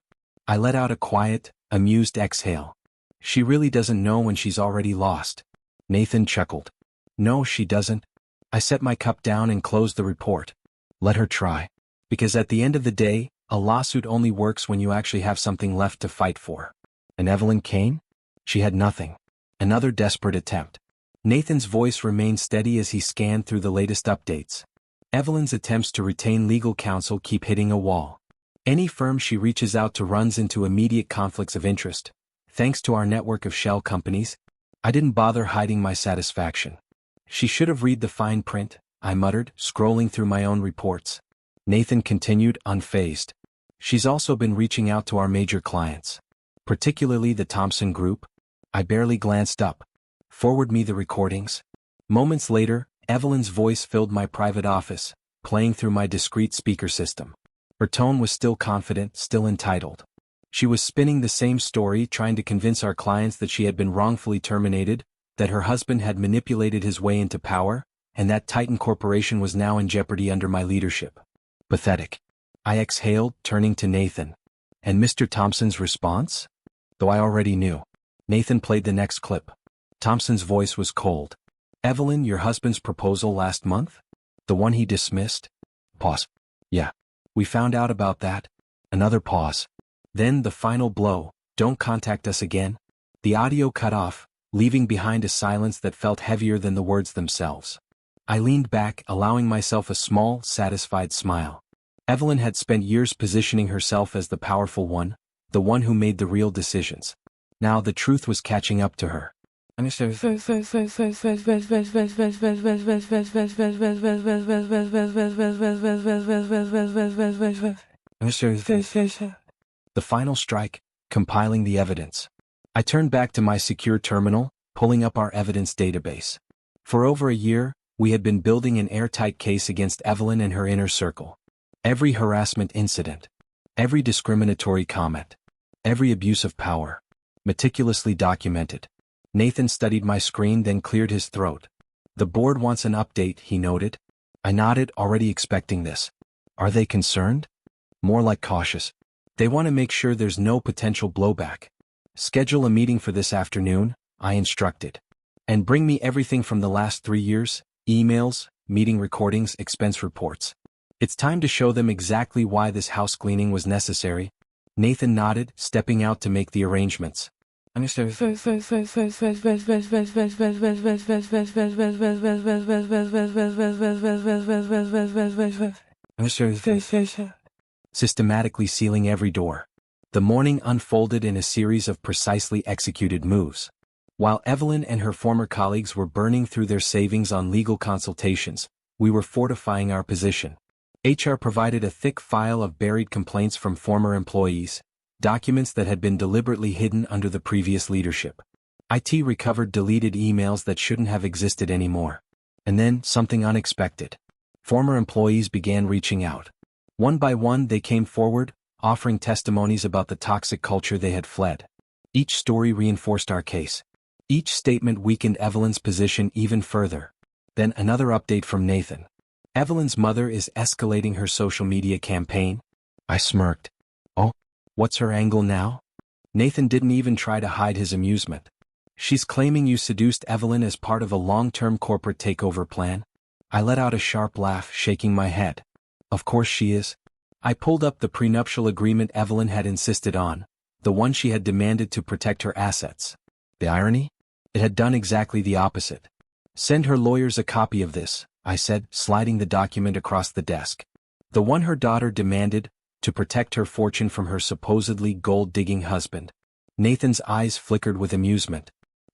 I let out a quiet, amused exhale. "She really doesn't know when she's already lost." Nathan chuckled. "No, she doesn't." I set my cup down and closed the report. Let her try. Because at the end of the day, a lawsuit only works when you actually have something left to fight for. And Evelyn Kane? She had nothing. Another desperate attempt. Nathan's voice remained steady as he scanned through the latest updates. Evelyn's attempts to retain legal counsel keep hitting a wall. Any firm she reaches out to runs into immediate conflicts of interest. Thanks to our network of shell companies, I didn't bother hiding my satisfaction. "She should have read the fine print," I muttered, scrolling through my own reports. Nathan continued, unfazed. "She's also been reaching out to our major clients. Particularly the Thompson Group." I barely glanced up. "Forward me the recordings." Moments later, Evelyn's voice filled my private office, playing through my discreet speaker system. Her tone was still confident, still entitled. She was spinning the same story, trying to convince our clients that she had been wrongfully terminated, that her husband had manipulated his way into power, and that Titan Corporation was now in jeopardy under my leadership. Pathetic. I exhaled, turning to Nathan. "And Mr. Thompson's response?" Though I already knew. Nathan played the next clip. Thompson's voice was cold. "Evelyn, your husband's proposal last month? The one he dismissed?" Pause. "Yeah. We found out about that." Another pause. Then the final blow. "Don't contact us again." The audio cut off, leaving behind a silence that felt heavier than the words themselves. I leaned back, allowing myself a small, satisfied smile. Evelyn had spent years positioning herself as the powerful one, the one who made the real decisions. Now the truth was catching up to her. The final strike, compiling the evidence. I turned back to my secure terminal, pulling up our evidence database. For over a year, we had been building an airtight case against Evelyn and her inner circle. Every harassment incident. Every discriminatory comment. Every abuse of power. Meticulously documented. Nathan studied my screen, then cleared his throat. The board wants an update, he noted. I nodded, already expecting this. Are they concerned? More like cautious. They want to make sure there's no potential blowback. Schedule a meeting for this afternoon, I instructed. And bring me everything from the last 3 years, emails, meeting recordings, expense reports. It's time to show them exactly why this house cleaning was necessary. Nathan nodded, stepping out to make the arrangements. Systematically sealing every door. The morning unfolded in a series of precisely executed moves. While Evelyn and her former colleagues were burning through their savings on legal consultations, we were fortifying our position. HR provided a thick file of buried complaints from former employees, documents that had been deliberately hidden under the previous leadership. IT recovered deleted emails that shouldn't have existed anymore. And then, something unexpected. Former employees began reaching out. One by one they came forward, offering testimonies about the toxic culture they had fled. Each story reinforced our case. Each statement weakened Evelyn's position even further. Then another update from Nathan. Evelyn's mother is escalating her social media campaign. I smirked. Oh, what's her angle now? Nathan didn't even try to hide his amusement. She's claiming you seduced Evelyn as part of a long-term corporate takeover plan. I let out a sharp laugh, shaking my head. Of course she is. I pulled up the prenuptial agreement Evelyn had insisted on, the one she had demanded to protect her assets. The irony? It had done exactly the opposite. Send her lawyers a copy of this, I said, sliding the document across the desk. The one her daughter demanded, to protect her fortune from her supposedly gold-digging husband. Nathan's eyes flickered with amusement.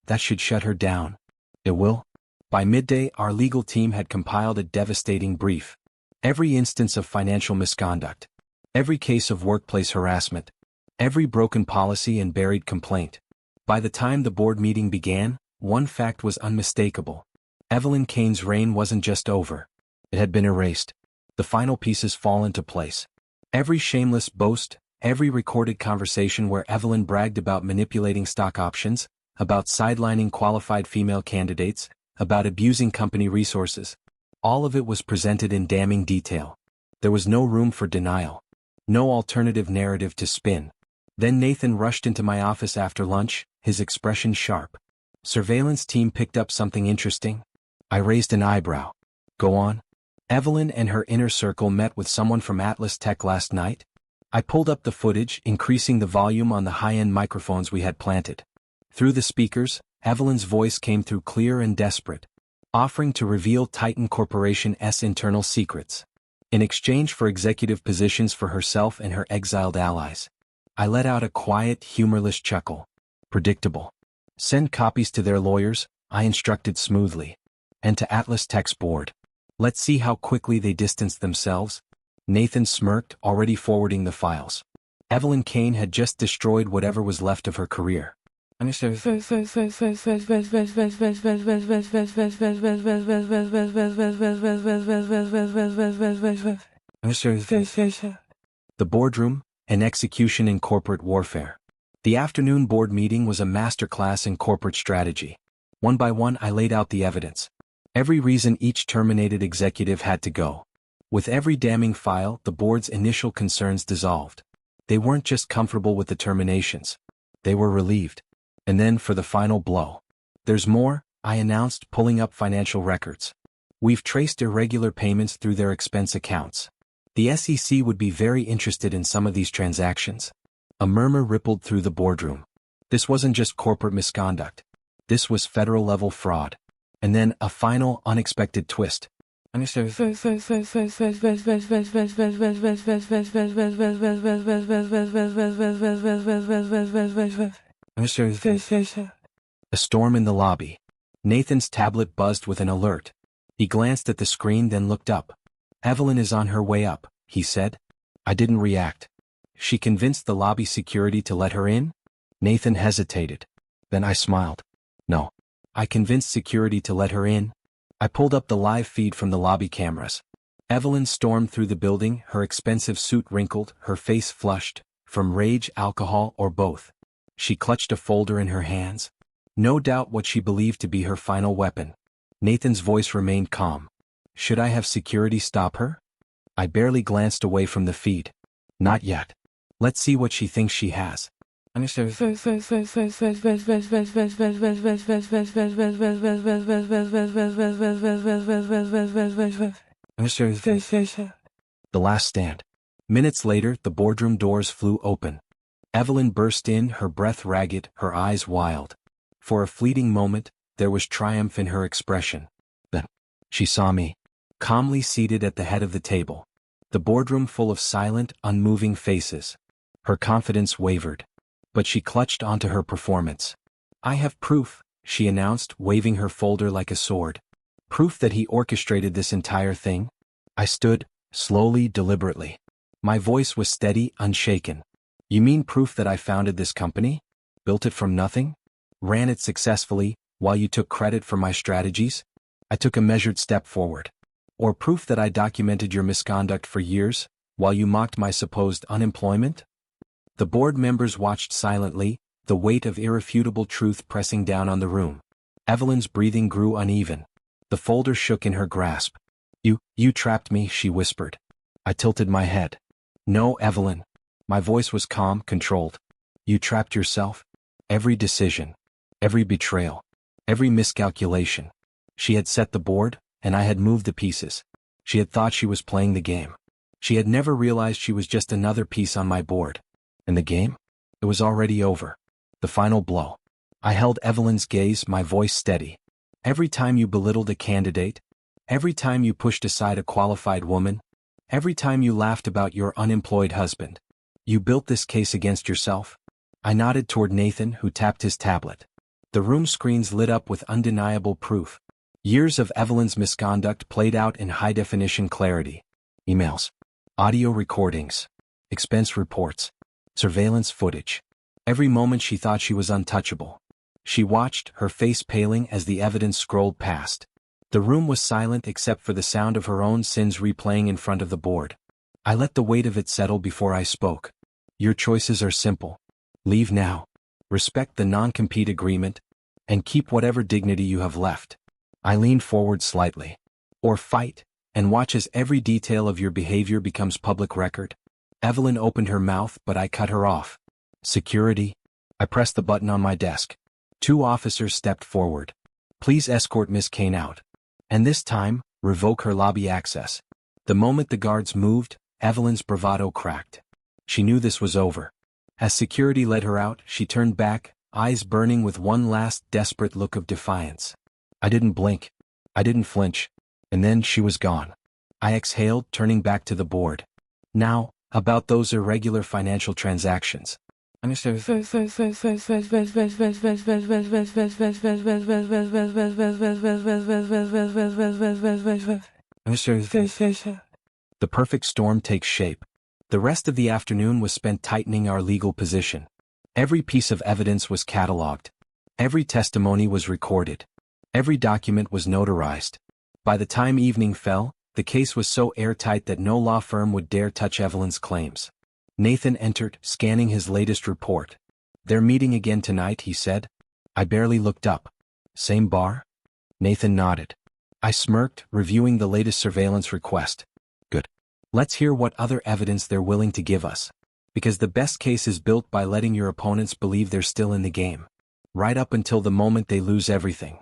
That should shut her down. It will. By midday, our legal team had compiled a devastating brief. Every instance of financial misconduct. Every case of workplace harassment. Every broken policy and buried complaint. By the time the board meeting began, one fact was unmistakable. Evelyn Kane's reign wasn't just over. It had been erased. The final pieces fall into place. Every shameless boast, every recorded conversation where Evelyn bragged about manipulating stock options, about sidelining qualified female candidates, about abusing company resources. All of it was presented in damning detail. There was no room for denial. No alternative narrative to spin. Then Nathan rushed into my office after lunch, his expression sharp. Surveillance team picked up something interesting. I raised an eyebrow. Go on. Evelyn and her inner circle met with someone from Atlas Tech last night. I pulled up the footage, increasing the volume on the high-end microphones we had planted. Through the speakers, Evelyn's voice came through clear and desperate, offering to reveal Titan Corporation's internal secrets. In exchange for executive positions for herself and her exiled allies. I let out a quiet, humorless chuckle. Predictable. Send copies to their lawyers, I instructed smoothly. And to Atlas Tech's board. Let's see how quickly they distance themselves. Nathan smirked, already forwarding the files. Evelyn Kane had just destroyed whatever was left of her career. The boardroom, an execution in corporate warfare. The afternoon board meeting was a masterclass in corporate strategy. One by one I laid out the evidence. Every reason each terminated executive had to go. With every damning file, the board's initial concerns dissolved. They weren't just comfortable with the terminations. They were relieved. And then for the final blow. There's more, I announced, pulling up financial records. We've traced irregular payments through their expense accounts. The SEC would be very interested in some of these transactions. A murmur rippled through the boardroom. This wasn't just corporate misconduct. This was federal-level fraud. And then a final, unexpected twist. The storm in the lobby. Nathan's tablet buzzed with an alert. He glanced at the screen, then looked up. Evelyn is on her way up, he said. I didn't react. She convinced the lobby security to let her in? Nathan hesitated. Then I smiled. No. I convinced security to let her in. I pulled up the live feed from the lobby cameras. Evelyn stormed through the building, her expensive suit wrinkled, her face flushed, from rage, alcohol, or both. She clutched a folder in her hands. No doubt what she believed to be her final weapon. Nathan's voice remained calm. Should I have security stop her? I barely glanced away from the feed. Not yet. Let's see what she thinks she has. The last stand. Minutes later, the boardroom doors flew open. Evelyn burst in, her breath ragged, her eyes wild. For a fleeting moment, there was triumph in her expression. Then, she saw me, calmly seated at the head of the table. The boardroom full of silent, unmoving faces. Her confidence wavered. But she clutched onto her performance. I have proof, she announced, waving her folder like a sword. Proof that he orchestrated this entire thing? I stood, slowly, deliberately. My voice was steady, unshaken. You mean proof that I founded this company? Built it from nothing? Ran it successfully, while you took credit for my strategies? I took a measured step forward. Or proof that I documented your misconduct for years, while you mocked my supposed unemployment? The board members watched silently, the weight of irrefutable truth pressing down on the room. Evelyn's breathing grew uneven. The folder shook in her grasp. You trapped me, she whispered. I tilted my head. No, Evelyn. My voice was calm, controlled. You trapped yourself. Every decision. Every betrayal. Every miscalculation. She had set the board, and I had moved the pieces. She had thought she was playing the game. She had never realized she was just another piece on my board. And the game? It was already over. The final blow. I held Evelyn's gaze, my voice steady. Every time you belittled a candidate, every time you pushed aside a qualified woman, every time you laughed about your unemployed husband, you built this case against yourself. I nodded toward Nathan, who tapped his tablet. The room screens lit up with undeniable proof. Years of Evelyn's misconduct played out in high-definition clarity. Emails, audio recordings, expense reports, surveillance footage. Every moment she thought she was untouchable. She watched, her face paling as the evidence scrolled past. The room was silent except for the sound of her own sins replaying in front of the board. I let the weight of it settle before I spoke. Your choices are simple. Leave now. Respect the non-compete agreement, and keep whatever dignity you have left. I leaned forward slightly. Or fight, and watch as every detail of your behavior becomes public record. Evelyn opened her mouth, but I cut her off. Security. I pressed the button on my desk. 2 officers stepped forward. Please escort Miss Kane out. And this time, revoke her lobby access. The moment the guards moved, Evelyn's bravado cracked. She knew this was over. As security led her out, she turned back, eyes burning with one last desperate look of defiance. I didn't blink. I didn't flinch. And then she was gone. I exhaled, turning back to the board. Now, about those irregular financial transactions. The perfect storm takes shape. The rest of the afternoon was spent tightening our legal position. Every piece of evidence was catalogued. Every testimony was recorded. Every document was notarized. By the time evening fell, the case was so airtight that no law firm would dare touch Evelyn's claims. Nathan entered, scanning his latest report. They're meeting again tonight, he said. I barely looked up. Same bar? Nathan nodded. I smirked, reviewing the latest surveillance request. Good. Let's hear what other evidence they're willing to give us. Because the best case is built by letting your opponents believe they're still in the game. Right up until the moment they lose everything.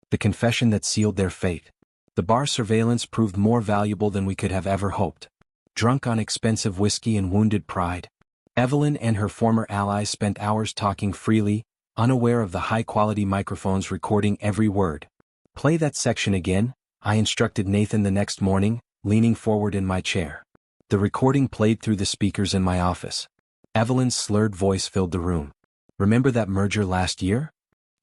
The confession that sealed their fate. The bar surveillance proved more valuable than we could have ever hoped. Drunk on expensive whiskey and wounded pride, Evelyn and her former allies spent hours talking freely, unaware of the high-quality microphones recording every word. Play that section again, I instructed Nathan the next morning, leaning forward in my chair. The recording played through the speakers in my office. Evelyn's slurred voice filled the room. Remember that merger last year?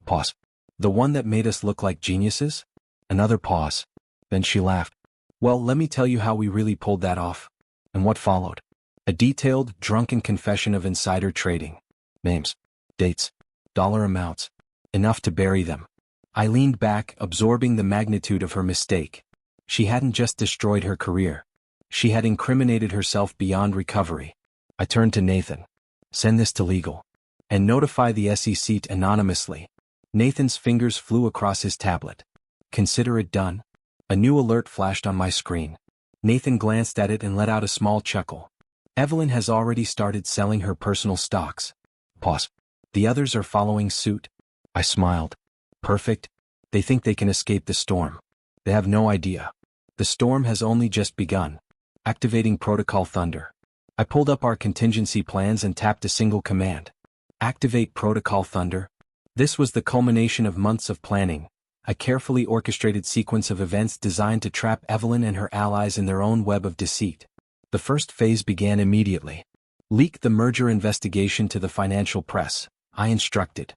Pause. The one that made us look like geniuses? Another pause. Then she laughed. Well, let me tell you how we really pulled that off. And what followed. A detailed, drunken confession of insider trading. Names, dates, dollar amounts. Enough to bury them. I leaned back, absorbing the magnitude of her mistake. She hadn't just destroyed her career. She had incriminated herself beyond recovery. I turned to Nathan. Send this to legal. And notify the SEC anonymously. Nathan's fingers flew across his tablet. Consider it done. A new alert flashed on my screen. Nathan glanced at it and let out a small chuckle. Evelyn has already started selling her personal stocks. Pause. The others are following suit. I smiled. Perfect. They think they can escape the storm. They have no idea. The storm has only just begun. Activating Protocol Thunder. I pulled up our contingency plans and tapped a single command. Activate Protocol Thunder. This was the culmination of months of planning, a carefully orchestrated sequence of events designed to trap Evelyn and her allies in their own web of deceit. The first phase began immediately. Leak the merger investigation to the financial press, I instructed.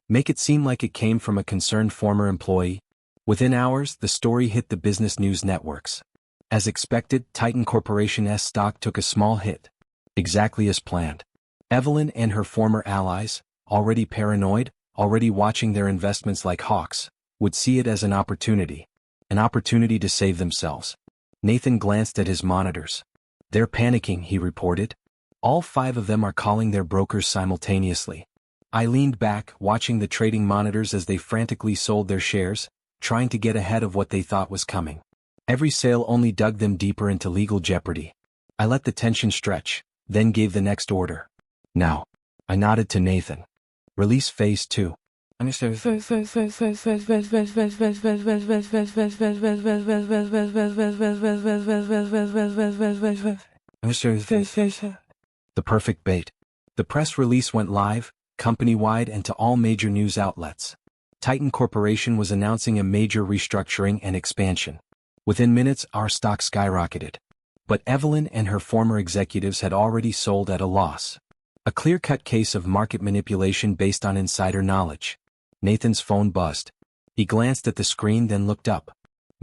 Make it seem like it came from a concerned former employee. Within hours, the story hit the business news networks. As expected, Titan Corporation's stock took a small hit. Exactly as planned. Evelyn and her former allies, already paranoid, already watching their investments like hawks, would see it as an opportunity to save themselves. Nathan glanced at his monitors. They're panicking, he reported. All 5 of them are calling their brokers simultaneously. I leaned back, watching the trading monitors as they frantically sold their shares, trying to get ahead of what they thought was coming. Every sale only dug them deeper into legal jeopardy. I let the tension stretch, then gave the next order. Now. I nodded to Nathan. Release Phase 2. The perfect bait. The press release went live, company-wide and to all major news outlets. Titan Corporation was announcing a major restructuring and expansion. Within minutes, our stock skyrocketed. But Evelyn and her former executives had already sold at a loss. A clear-cut case of market manipulation based on insider knowledge. Nathan's phone buzzed. He glanced at the screen, then looked up.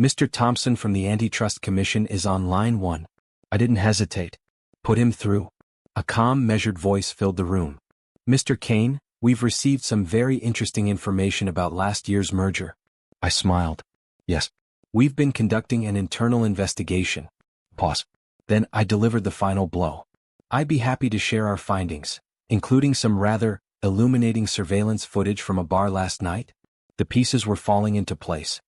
Mr. Thompson from the Antitrust Commission is on line 1. I didn't hesitate. Put him through. A calm, measured voice filled the room. Mr. Kane, we've received some very interesting information about last year's merger. I smiled. Yes. We've been conducting an internal investigation. Pause. Then I delivered the final blow. I'd be happy to share our findings, including some rather illuminating surveillance footage from a bar last night. The pieces were falling into place.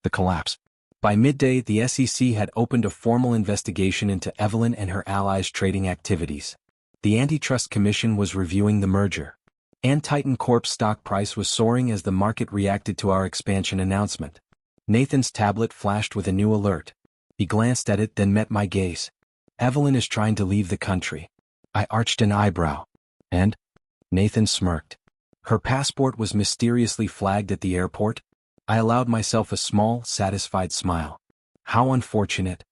The collapse. By midday, the SEC had opened a formal investigation into Evelyn and her allies' trading activities. The Antitrust Commission was reviewing the merger. And Titan Corp's stock price was soaring as the market reacted to our expansion announcement. Nathan's tablet flashed with a new alert. He glanced at it, then met my gaze. Evelyn is trying to leave the country. I arched an eyebrow. And? Nathan smirked. Her passport was mysteriously flagged at the airport. I allowed myself a small, satisfied smile. How unfortunate.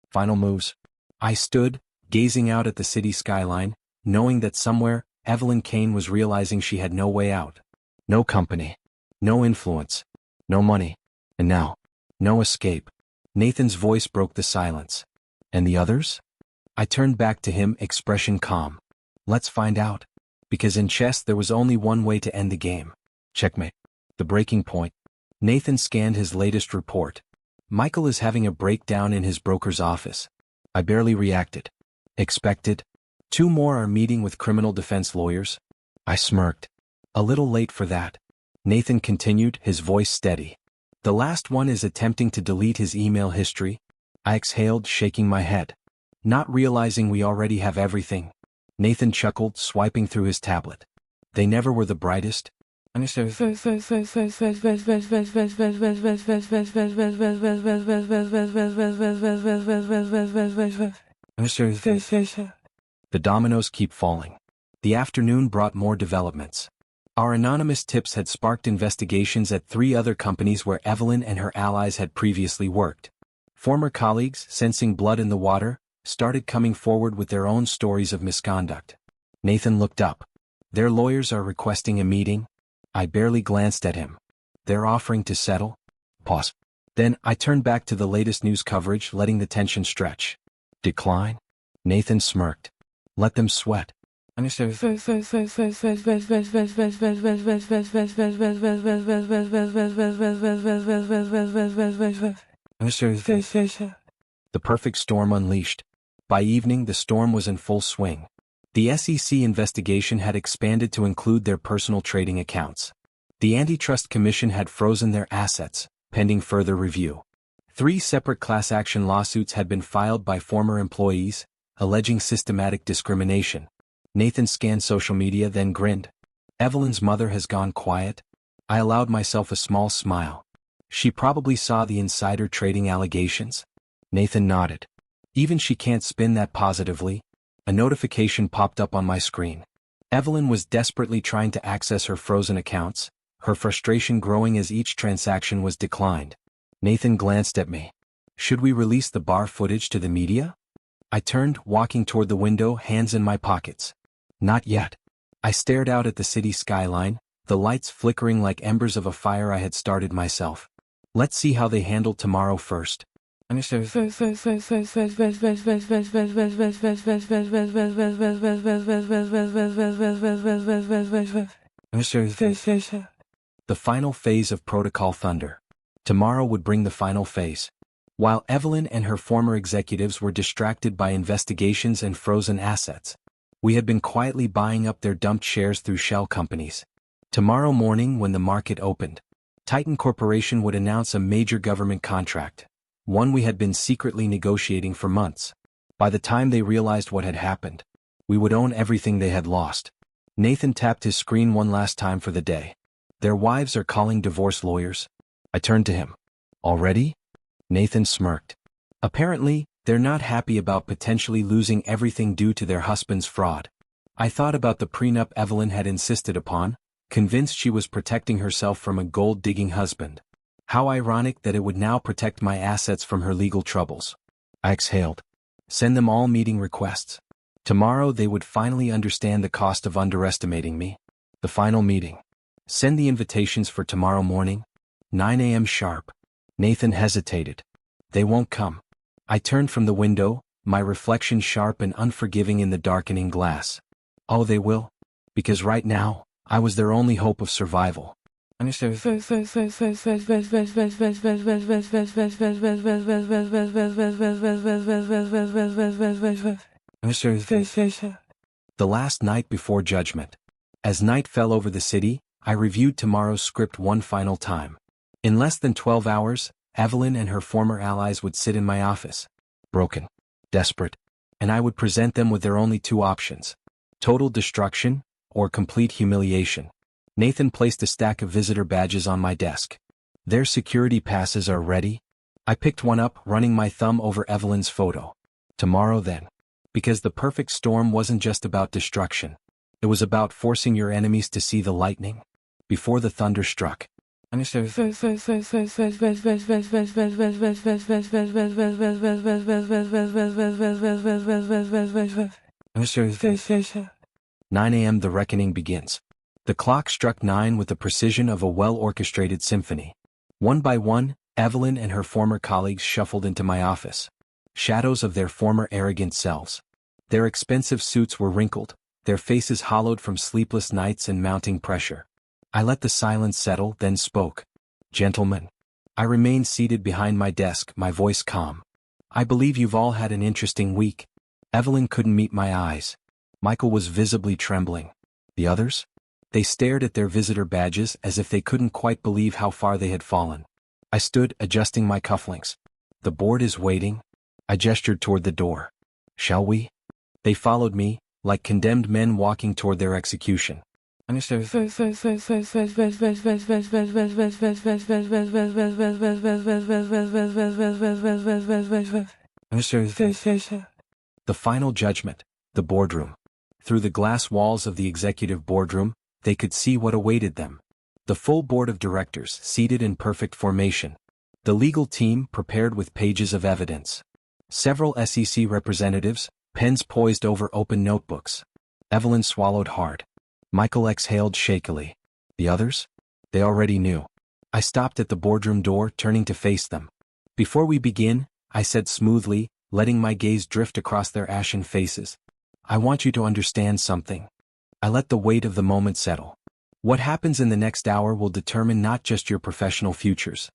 The final moves. I stood, gazing out at the city skyline, knowing that somewhere, Evelyn Kane was realizing she had no way out. No company. No influence. No money. And now, no escape. Nathan's voice broke the silence. And the others? I turned back to him, expression calm. Let's find out. Because in chess there was only one way to end the game. Checkmate. The breaking point. Nathan scanned his latest report. Michael is having a breakdown in his broker's office. I barely reacted. Expected. 2 more are meeting with criminal defense lawyers. I smirked. A little late for that. Nathan continued, his voice steady. The last one is attempting to delete his email history. I exhaled, shaking my head. Not realizing we already have everything. Nathan chuckled, swiping through his tablet. They never were the brightest. The dominoes keep falling. The afternoon brought more developments. Our anonymous tips had sparked investigations at 3 other companies where Evelyn and her allies had previously worked. Former colleagues, sensing blood in the water, started coming forward with their own stories of misconduct. Nathan looked up. Their lawyers are requesting a meeting. I barely glanced at him. They're offering to settle? Pause. Then I turned back to the latest news coverage, letting the tension stretch. Decline? Nathan smirked. Let them sweat. The perfect storm unleashed. By evening, the storm was in full swing. The SEC investigation had expanded to include their personal trading accounts. The Antitrust Commission had frozen their assets, pending further review. 3 separate class action lawsuits had been filed by former employees, alleging systematic discrimination. Nathan scanned social media, then grinned. Evelyn's mother has gone quiet. I allowed myself a small smile. She probably saw the insider trading allegations. Nathan nodded. Even she can't spin that positively. A notification popped up on my screen. Evelyn was desperately trying to access her frozen accounts, her frustration growing as each transaction was declined. Nathan glanced at me. Should we release the bar footage to the media? I turned, walking toward the window, hands in my pockets. Not yet. I stared out at the city skyline, the lights flickering like embers of a fire I had started myself. Let's see how they handle tomorrow first. The final phase of Protocol Thunder. Tomorrow would bring the final phase. While Evelyn and her former executives were distracted by investigations and frozen assets, we had been quietly buying up their dumped shares through shell companies. Tomorrow morning, when the market opened, Titan Corporation would announce a major government contract, one we had been secretly negotiating for months. By the time they realized what had happened, we would own everything they had lost. Nathan tapped his screen one last time for the day. Their wives are calling divorce lawyers. I turned to him. Already? Nathan smirked. Apparently, they're not happy about potentially losing everything due to their husband's fraud. I thought about the prenup Evelyn had insisted upon, convinced she was protecting herself from a gold-digging husband. How ironic that it would now protect my assets from her legal troubles. I exhaled. Send them all meeting requests. Tomorrow they would finally understand the cost of underestimating me. The final meeting. Send the invitations for tomorrow morning, 9 a.m. sharp. Nathan hesitated. They won't come. I turned from the window, my reflection sharp and unforgiving in the darkening glass. Oh, they will? Because right now, I was their only hope of survival. The last night before judgment. As night fell over the city, I reviewed tomorrow's script one final time. In less than 12 hours, Evelyn and her former allies would sit in my office. Broken. Desperate. And I would present them with their only 2 options. Total destruction, or complete humiliation. Nathan placed a stack of visitor badges on my desk. Their security passes are ready. I picked one up, running my thumb over Evelyn's photo. Tomorrow then. Because the perfect storm wasn't just about destruction. It was about forcing your enemies to see the lightning before the thunder struck. The "9 a.m. the reckoning begins. The clock struck 9 with the precision of a well-orchestrated symphony. One by one, Evelyn and her former colleagues shuffled into my office. Shadows of their former arrogant selves. Their expensive suits were wrinkled, their faces hollowed from sleepless nights and mounting pressure. I let the silence settle, then spoke. Gentlemen. I remained seated behind my desk, my voice calm. I believe you've all had an interesting week. Evelyn couldn't meet my eyes. Michael was visibly trembling. The others? They stared at their visitor badges as if they couldn't quite believe how far they had fallen. I stood, adjusting my cufflinks. The board is waiting. I gestured toward the door. Shall we? They followed me, like condemned men walking toward their execution. The final judgment, the boardroom. Through the glass walls of the executive boardroom, they could see what awaited them. The full board of directors seated in perfect formation. The legal team prepared with pages of evidence. Several SEC representatives, pens poised over open notebooks. Evelyn swallowed hard. Michael exhaled shakily. The others? They already knew. I stopped at the boardroom door, turning to face them. Before we begin, I said smoothly, letting my gaze drift across their ashen faces. I want you to understand something. I let the weight of the moment settle. What happens in the next hour will determine not just your professional futures.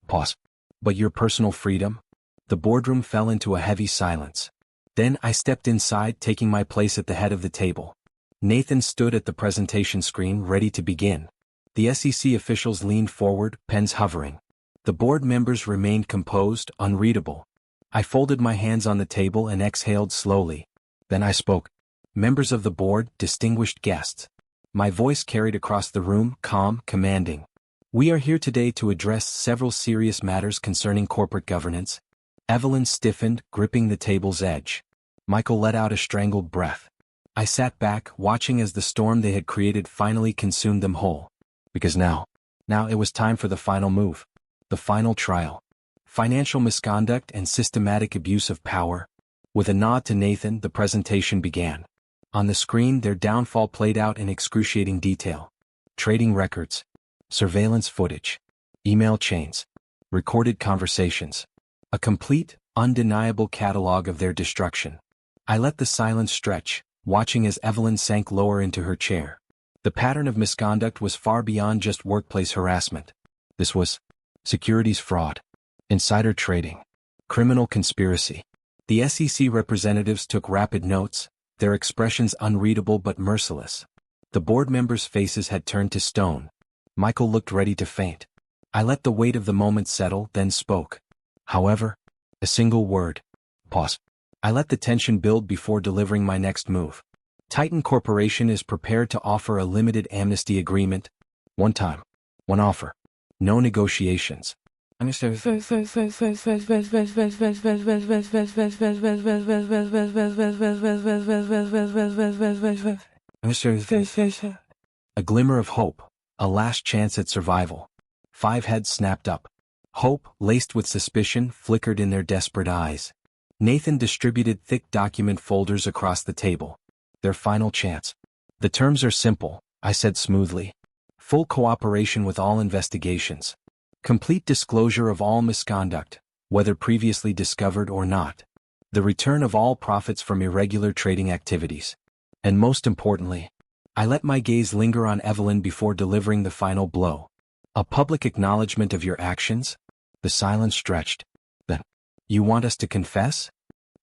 Pause. But your personal freedom? The boardroom fell into a heavy silence. Then I stepped inside, taking my place at the head of the table. Nathan stood at the presentation screen, ready to begin. The SEC officials leaned forward, pens hovering. The board members remained composed, unreadable. I folded my hands on the table and exhaled slowly. Then I spoke. Members of the board, distinguished guests. My voice carried across the room, calm, commanding. We are here today to address several serious matters concerning corporate governance. Evelyn stiffened, gripping the table's edge. Michael let out a strangled breath. I sat back, watching as the storm they had created finally consumed them whole. Because now it was time for the final move. The final trial. Financial misconduct and systematic abuse of power. With a nod to Nathan, the presentation began. On the screen, their downfall played out in excruciating detail. Trading records. Surveillance footage. Email chains. Recorded conversations. A complete, undeniable catalog of their destruction. I let the silence stretch, watching as Evelyn sank lower into her chair. The pattern of misconduct was far beyond just workplace harassment. This was securities fraud, insider trading, criminal conspiracy. The SEC representatives took rapid notes, their expressions unreadable but merciless. The board members' faces had turned to stone. Michael looked ready to faint. I let the weight of the moment settle, then spoke. However, a single word. Pause. I let the tension build before delivering my next move. Titan Corporation is prepared to offer a limited amnesty agreement. One time. One offer. No negotiations. A glimmer of hope. A last chance at survival. 5 heads snapped up. Hope, laced with suspicion, flickered in their desperate eyes. Nathan distributed thick document folders across the table. Their final chance. The terms are simple, I said smoothly. Full cooperation with all investigations. Complete disclosure of all misconduct, whether previously discovered or not. The return of all profits from irregular trading activities. And most importantly, I let my gaze linger on Evelyn before delivering the final blow. A public acknowledgement of your actions? The silence stretched. Then, you want us to confess?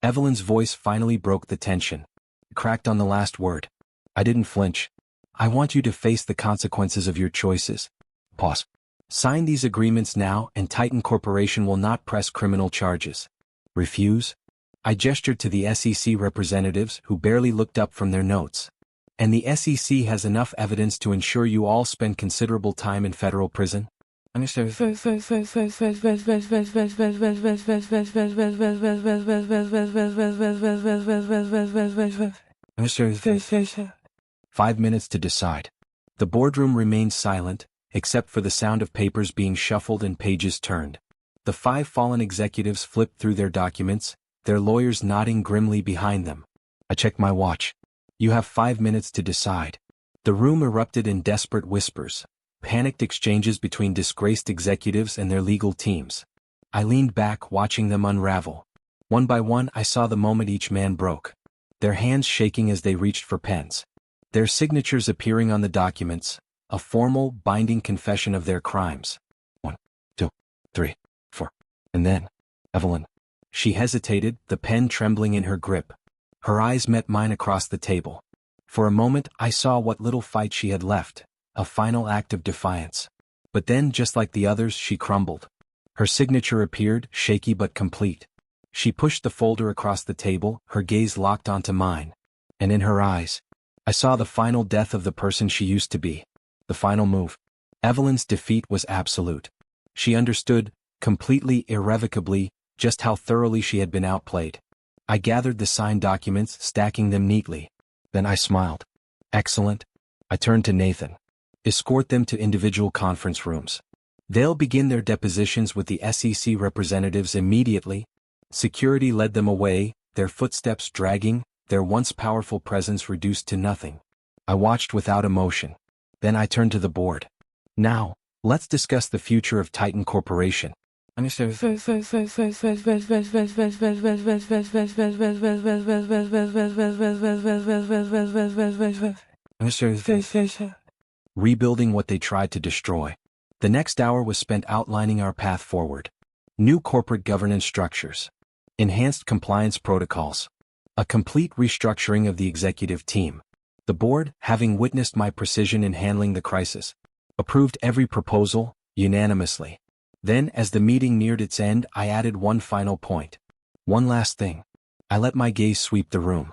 Evelyn's voice finally broke the tension. It cracked on the last word. I didn't flinch. I want you to face the consequences of your choices. Pause. Sign these agreements now and Titan Corporation will not press criminal charges. Refuse? I gestured to the SEC representatives who barely looked up from their notes. And the SEC has enough evidence to ensure you all spend considerable time in federal prison? Understood. 5 minutes to decide. The boardroom remained silent, except for the sound of papers being shuffled and pages turned. The 5 fallen executives flipped through their documents, their lawyers nodding grimly behind them. I checked my watch. You have 5 minutes to decide. The room erupted in desperate whispers, panicked exchanges between disgraced executives and their legal teams. I leaned back, watching them unravel. One by one, I saw the moment each man broke. Their hands shaking as they reached for pens. Their signatures appearing on the documents, a formal, binding confession of their crimes. 1, 2, 3, 4. And then, Evelyn. She hesitated, the pen trembling in her grip. Her eyes met mine across the table. For a moment, I saw what little fight she had left, a final act of defiance. But then, just like the others, she crumbled. Her signature appeared, shaky but complete. She pushed the folder across the table, her gaze locked onto mine. And in her eyes, I saw the final death of the person she used to be. The final move. Evelyn's defeat was absolute. She understood, completely, irrevocably, just how thoroughly she had been outplayed. I gathered the signed documents, stacking them neatly. Then I smiled. Excellent. I turned to Nathan. Escort them to individual conference rooms. They'll begin their depositions with the SEC representatives immediately. Security led them away, their footsteps dragging, their once powerful presence reduced to nothing. I watched without emotion. Then I turned to the board. Now, let's discuss the future of Titan Corporation. Rebuilding what they tried to destroy. The next hour was spent outlining our path forward. New corporate governance structures. Enhanced compliance protocols. A complete restructuring of the executive team. The board, having witnessed my precision in handling the crisis, approved every proposal, unanimously. Then, as the meeting neared its end, I added one final point. One last thing. I let my gaze sweep the room.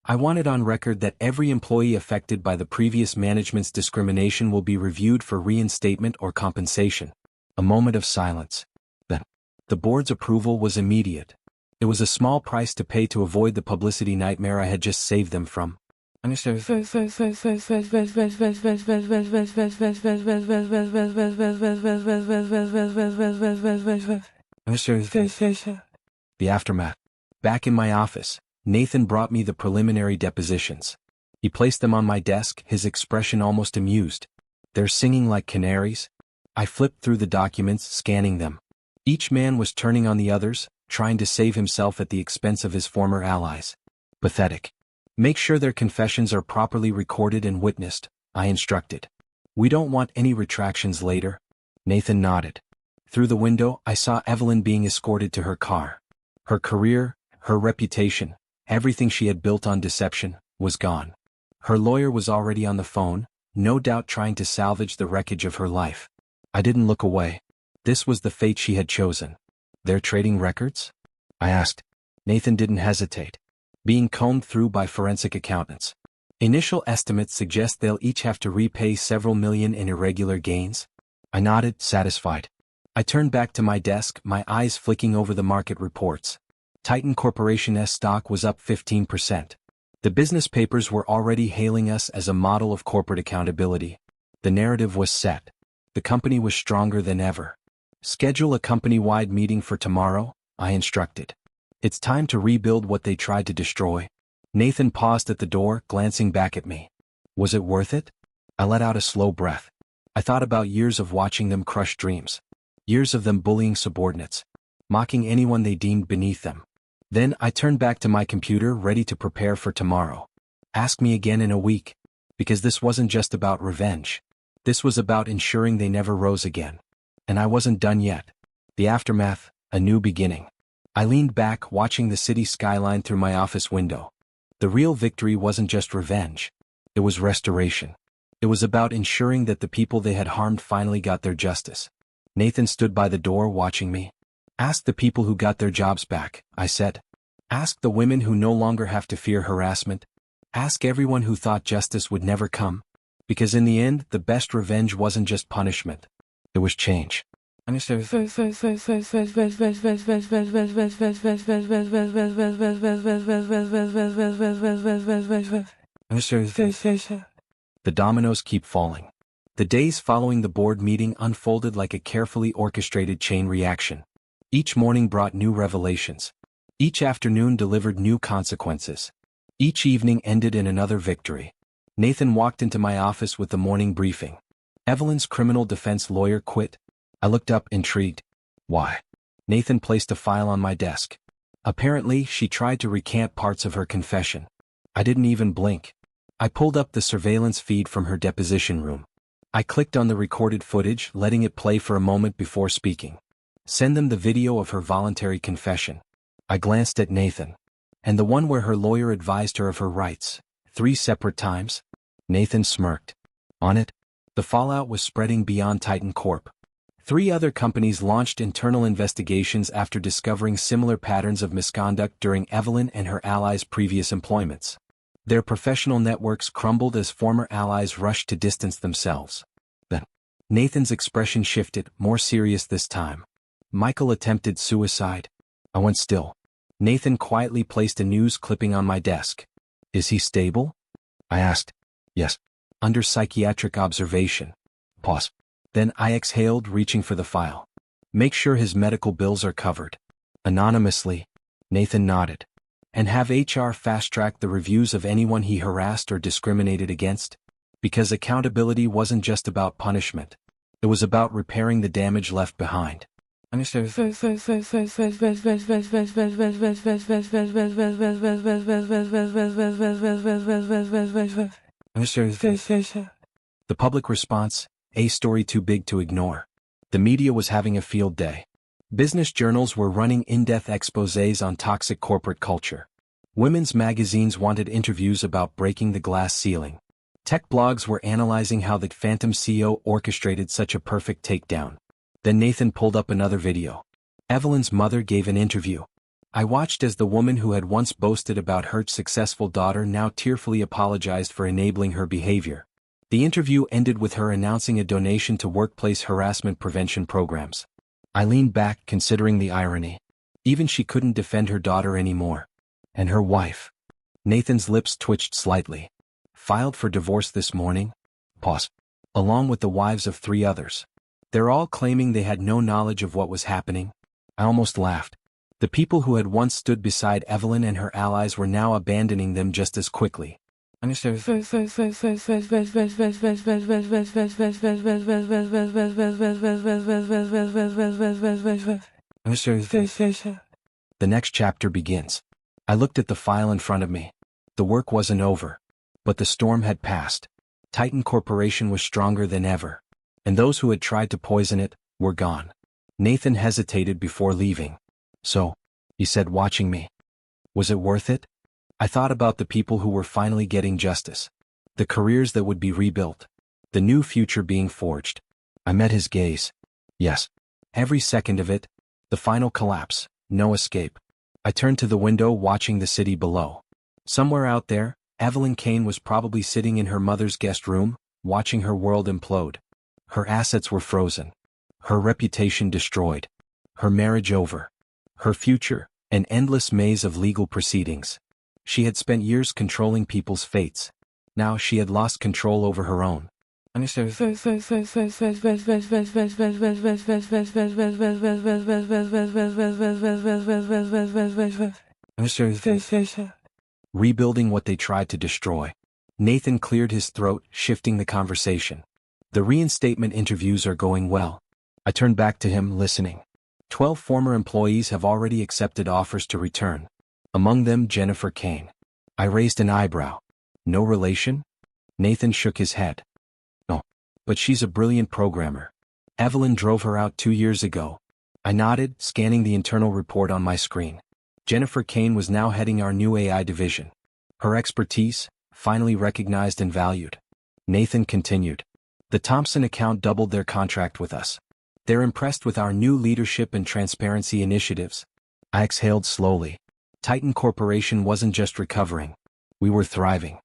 I wanted on record that every employee affected by the previous management's discrimination will be reviewed for reinstatement or compensation. A moment of silence. Then, the board's approval was immediate. It was a small price to pay to avoid the publicity nightmare I had just saved them from. The aftermath. Back in my office, Nathan brought me the preliminary depositions. He placed them on my desk, his expression almost amused. They're singing like canaries. I flipped through the documents, scanning them. Each man was turning on the others, trying to save himself at the expense of his former allies. Pathetic. Make sure their confessions are properly recorded and witnessed, I instructed. We don't want any retractions later. Nathan nodded. Through the window, I saw Evelyn being escorted to her car. Her career, her reputation, everything she had built on deception, was gone. Her lawyer was already on the phone, no doubt trying to salvage the wreckage of her life. I didn't look away. This was the fate she had chosen. They're trading records? I asked. Nathan didn't hesitate. Being combed through by forensic accountants. Initial estimates suggest they'll each have to repay several million in irregular gains. I nodded, satisfied. I turned back to my desk, my eyes flicking over the market reports. Titan Corporation's stock was up 15%. The business papers were already hailing us as a model of corporate accountability. The narrative was set. The company was stronger than ever. Schedule a company-wide meeting for tomorrow, I instructed. It's time to rebuild what they tried to destroy. Nathan paused at the door, glancing back at me. Was it worth it? I let out a slow breath. I thought about years of watching them crush dreams. Years of them bullying subordinates. Mocking anyone they deemed beneath them. Then I turned back to my computer, ready to prepare for tomorrow. Ask me again in a week. Because this wasn't just about revenge. This was about ensuring they never rose again. And I wasn't done yet. The aftermath, a new beginning. I leaned back, watching the city skyline through my office window. The real victory wasn't just revenge. It was restoration. It was about ensuring that the people they had harmed finally got their justice. Nathan stood by the door watching me. Ask the people who got their jobs back, I said. Ask the women who no longer have to fear harassment. Ask everyone who thought justice would never come. Because in the end, the best revenge wasn't just punishment. It was change. The dominoes keep falling. The days following the board meeting unfolded like a carefully orchestrated chain reaction. Each morning brought new revelations. Each afternoon delivered new consequences. Each evening ended in another victory. Nathan walked into my office with the morning briefing. Evelyn's criminal defense lawyer quit. I looked up, intrigued. Why? Nathan placed a file on my desk. Apparently, she tried to recant parts of her confession. I didn't even blink. I pulled up the surveillance feed from her deposition room. I clicked on the recorded footage, letting it play for a moment before speaking. Send them the video of her voluntary confession. I glanced at Nathan. And the one where her lawyer advised her of her rights. 3 separate times? Nathan smirked. On it, the fallout was spreading beyond Titan Corp. 3 other companies launched internal investigations after discovering similar patterns of misconduct during Evelyn and her allies' previous employments. Their professional networks crumbled as former allies rushed to distance themselves. Then, Nathan's expression shifted, more serious this time. Michael attempted suicide. I went still. Nathan quietly placed a news clipping on my desk. Is he stable? I asked. Yes. Under psychiatric observation. Pause. Then I exhaled, reaching for the file. Make sure his medical bills are covered. Anonymously. Nathan nodded. And have HR fast-track the reviews of anyone he harassed or discriminated against? Because accountability wasn't just about punishment. It was about repairing the damage left behind. The public response, a story too big to ignore. The media was having a field day. Business journals were running in-depth exposés on toxic corporate culture. Women's magazines wanted interviews about breaking the glass ceiling. Tech blogs were analyzing how the Phantom CEO orchestrated such a perfect takedown. Then Nathan pulled up another video. Evelyn's mother gave an interview. I watched as the woman who had once boasted about her successful daughter now tearfully apologized for enabling her behavior. The interview ended with her announcing a donation to workplace harassment prevention programs. I leaned back, considering the irony. Even she couldn't defend her daughter anymore. And her wife. Nathan's lips twitched slightly. Filed for divorce this morning? Pause. Along with the wives of 3 others. They're all claiming they had no knowledge of what was happening. I almost laughed. The people who had once stood beside Evelyn and her allies were now abandoning them just as quickly. The next chapter begins. I looked at the file in front of me. The work wasn't over. But the storm had passed. Titan Corporation was stronger than ever. And those who had tried to poison it were gone. Nathan hesitated before leaving. So, he said, watching me. Was it worth it? I thought about the people who were finally getting justice. The careers that would be rebuilt. The new future being forged. I met his gaze. Yes. Every second of it. The final collapse. No escape. I turned to the window, watching the city below. Somewhere out there, Evelyn Kane was probably sitting in her mother's guest room, watching her world implode. Her assets were frozen. Her reputation destroyed. Her marriage over. Her future, an endless maze of legal proceedings. She had spent years controlling people's fates. Now she had lost control over her own. The rebuilding what they tried to destroy. Nathan cleared his throat, shifting the conversation. The reinstatement interviews are going well. I turned back to him, listening. 12 former employees have already accepted offers to return. Among them, Jennifer Kane. I raised an eyebrow. No relation? Nathan shook his head. No. But she's a brilliant programmer. Evelyn drove her out 2 years ago. I nodded, scanning the internal report on my screen. Jennifer Kane was now heading our new AI division. Her expertise, finally recognized and valued. Nathan continued. The Thompson account doubled their contract with us. They're impressed with our new leadership and transparency initiatives. I exhaled slowly. Titan Corporation wasn't just recovering. We were thriving.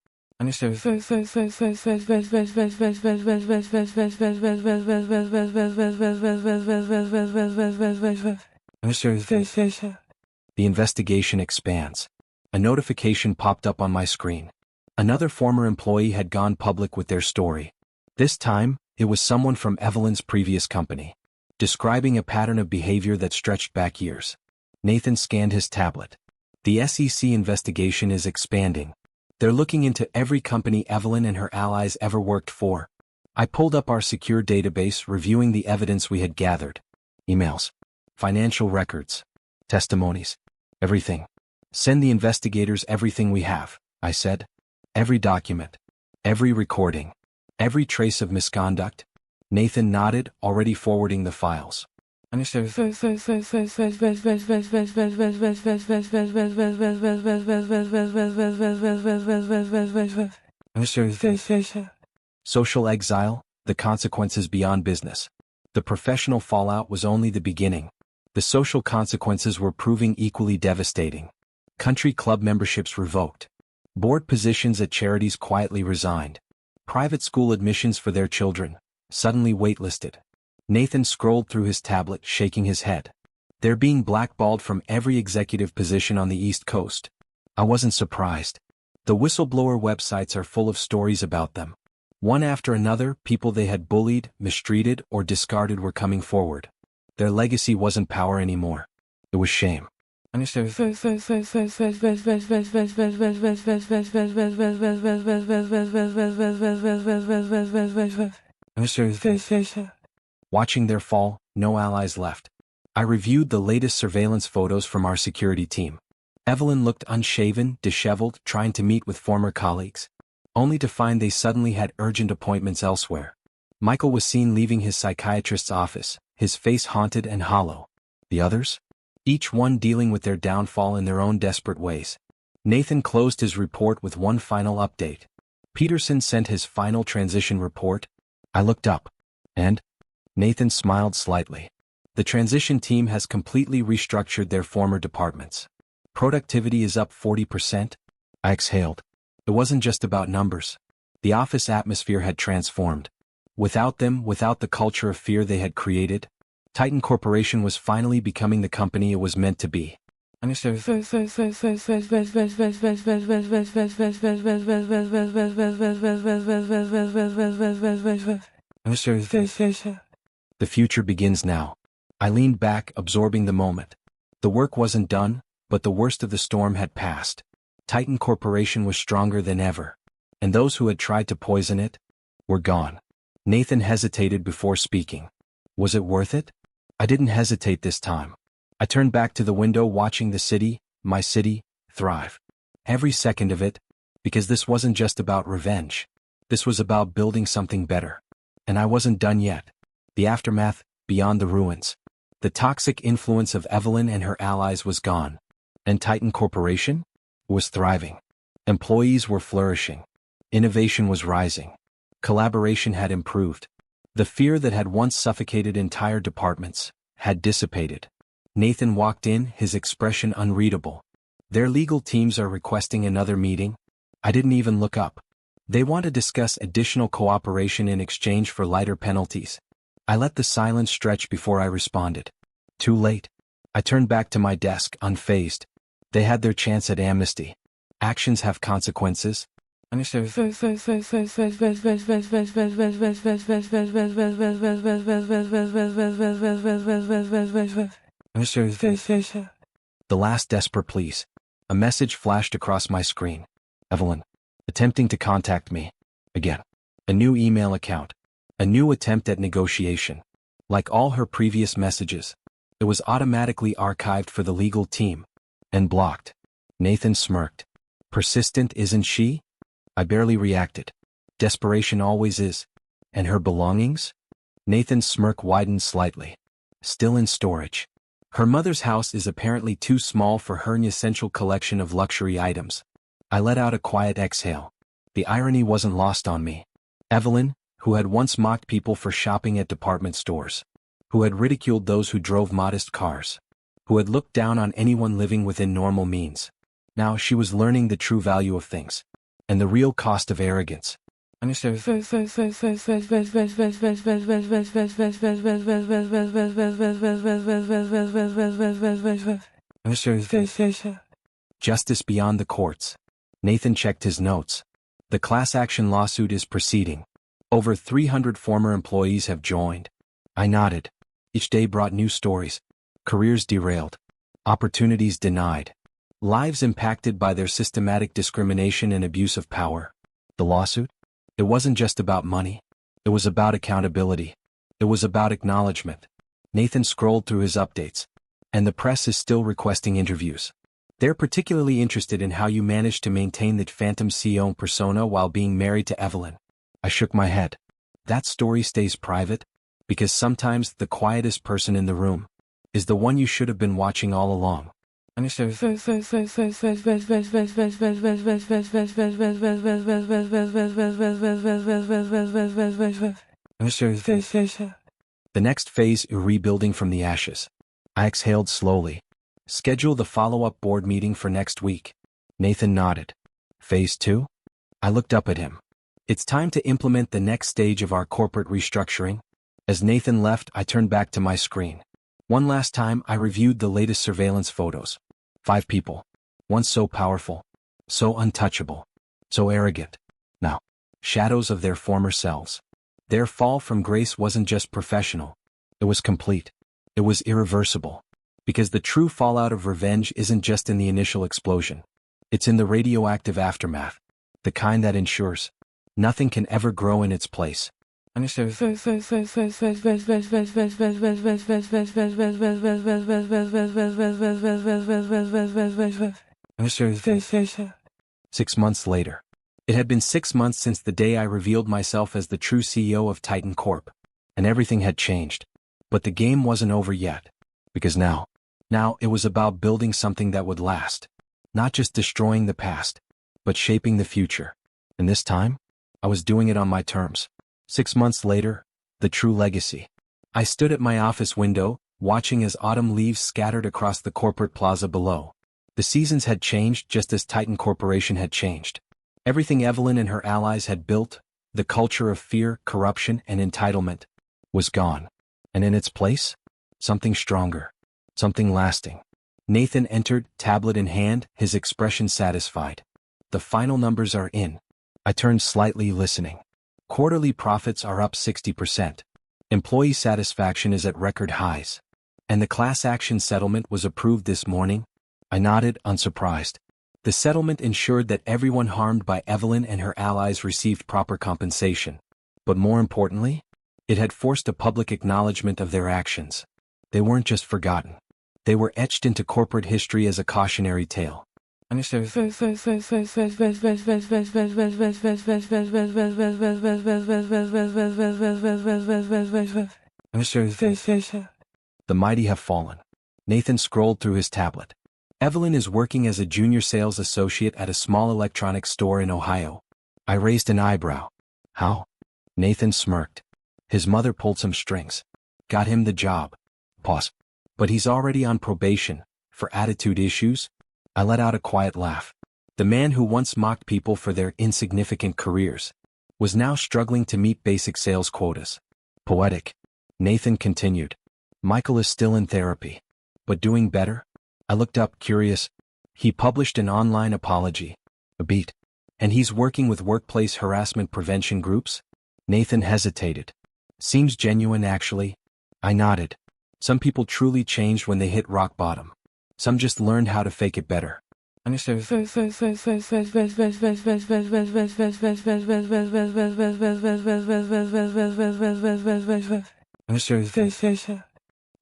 The investigation expands. A notification popped up on my screen. Another former employee had gone public with their story. This time, it was someone from Evelyn's previous company, describing a pattern of behavior that stretched back years. Nathan scanned his tablet. The SEC investigation is expanding. They're looking into every company Evelyn and her allies ever worked for. I pulled up our secure database, reviewing the evidence we had gathered. Emails. Financial records. Testimonies. Everything. Send the investigators everything we have, I said. Every document. Every recording. Every trace of misconduct. Nathan nodded, already forwarding the files. Social exile, the consequences beyond business. The professional fallout was only the beginning. The social consequences were proving equally devastating. Country club memberships revoked. Board positions at charities quietly resigned. Private school admissions for their children, suddenly waitlisted. Nathan scrolled through his tablet, shaking his head. They're being blackballed from every executive position on the East Coast. I wasn't surprised. The whistleblower websites are full of stories about them. One after another, people they had bullied, mistreated, or discarded were coming forward. Their legacy wasn't power anymore. It was shame. Watching their fall, no allies left. I reviewed the latest surveillance photos from our security team. Evelyn looked unshaven, disheveled, trying to meet with former colleagues, only to find they suddenly had urgent appointments elsewhere. Michael was seen leaving his psychiatrist's office, his face haunted and hollow. The others? Each one dealing with their downfall in their own desperate ways. Nathan closed his report with one final update. Peterson sent his final transition report. I looked up. And? Nathan smiled slightly. The transition team has completely restructured their former departments. Productivity is up 40%. I exhaled. It wasn't just about numbers. The office atmosphere had transformed. Without them, without the culture of fear they had created, Titan Corporation was finally becoming the company it was meant to be. The future begins now. I leaned back, absorbing the moment. The work wasn't done, but the worst of the storm had passed. Titan Corporation was stronger than ever. And those who had tried to poison it were gone. Nathan hesitated before speaking. Was it worth it? I didn't hesitate this time. I turned back to the window watching the city, my city, thrive. Every second of it, because this wasn't just about revenge. This was about building something better. And I wasn't done yet. The aftermath, beyond the ruins. The toxic influence of Evelyn and her allies was gone. And Titan Corporation was thriving. Employees were flourishing. Innovation was rising. Collaboration had improved. The fear that had once suffocated entire departments had dissipated. Nathan walked in, his expression unreadable. Their legal teams are requesting another meeting. I didn't even look up. They want to discuss additional cooperation in exchange for lighter penalties. I let the silence stretch before I responded. Too late. I turned back to my desk, unfazed. They had their chance at amnesty. Actions have consequences. The last desperate pleas. A message flashed across my screen. Evelyn. Attempting to contact me. Again. A new email account. A new attempt at negotiation. Like all her previous messages, it was automatically archived for the legal team. And blocked. Nathan smirked. Persistent, isn't she? I barely reacted. Desperation always is. And her belongings? Nathan's smirk widened slightly. Still in storage. Her mother's house is apparently too small for her essential collection of luxury items. I let out a quiet exhale. The irony wasn't lost on me. Evelyn, who had once mocked people for shopping at department stores, who had ridiculed those who drove modest cars, who had looked down on anyone living within normal means. Now she was learning the true value of things, and the real cost of arrogance. The Justice beyond the courts. Nathan checked his notes. The class action lawsuit is proceeding. Over 300 former employees have joined. I nodded. Each day brought new stories. Careers derailed. Opportunities denied. Lives impacted by their systematic discrimination and abuse of power. The lawsuit? It wasn't just about money. It was about accountability. It was about acknowledgement. Nathan scrolled through his updates. And the press is still requesting interviews. They're particularly interested in how you managed to maintain the phantom CEO persona while being married to Evelyn. I shook my head. That story stays private, because sometimes the quietest person in the room is the one you should have been watching all along. The next phase is rebuilding from the ashes. I exhaled slowly. Schedule the follow-up board meeting for next week. Nathan nodded. Phase 2? I looked up at him. It's time to implement the next stage of our corporate restructuring. As Nathan left, I turned back to my screen. One last time, I reviewed the latest surveillance photos. 5 people. Once so powerful, so untouchable, so arrogant. Now, shadows of their former selves. Their fall from grace wasn't just professional. It was complete. It was irreversible. Because the true fallout of revenge isn't just in the initial explosion. It's in the radioactive aftermath. The kind that ensures nothing can ever grow in its place. Six months later. It had been 6 months since the day I revealed myself as the true CEO of Titan Corp. And everything had changed. But the game wasn't over yet. Because now it was about building something that would last. Not just destroying the past, but shaping the future. And this time, I was doing it on my terms. 6 months later, the true legacy. I stood at my office window, watching as autumn leaves scattered across the corporate plaza below. The seasons had changed just as Titan Corporation had changed. Everything Evelyn and her allies had built, the culture of fear, corruption, and entitlement, was gone. And in its place, something stronger, something lasting. Nathan entered, tablet in hand, his expression satisfied. The final numbers are in. I turned slightly, listening. Quarterly profits are up 60%. Employee satisfaction is at record highs. And the class action settlement was approved this morning. I nodded, unsurprised. The settlement ensured that everyone harmed by Evelyn and her allies received proper compensation. But more importantly, it had forced a public acknowledgement of their actions. They weren't just forgotten. They were etched into corporate history as a cautionary tale. The mighty have fallen. Nathan scrolled through his tablet. Evelyn is working as a junior sales associate at a small electronics store in Ohio. I raised an eyebrow. How? Nathan smirked. His mother pulled some strings. Got him the job. Pause. But he's already on probation. For attitude issues? I let out a quiet laugh. The man who once mocked people for their insignificant careers was now struggling to meet basic sales quotas. Poetic. Nathan continued. Michael is still in therapy. But doing better? I looked up, curious. He published an online apology. A beat. And he's working with workplace harassment prevention groups? Nathan hesitated. Seems genuine, actually. I nodded. Some people truly changed when they hit rock bottom. Some just learned how to fake it better.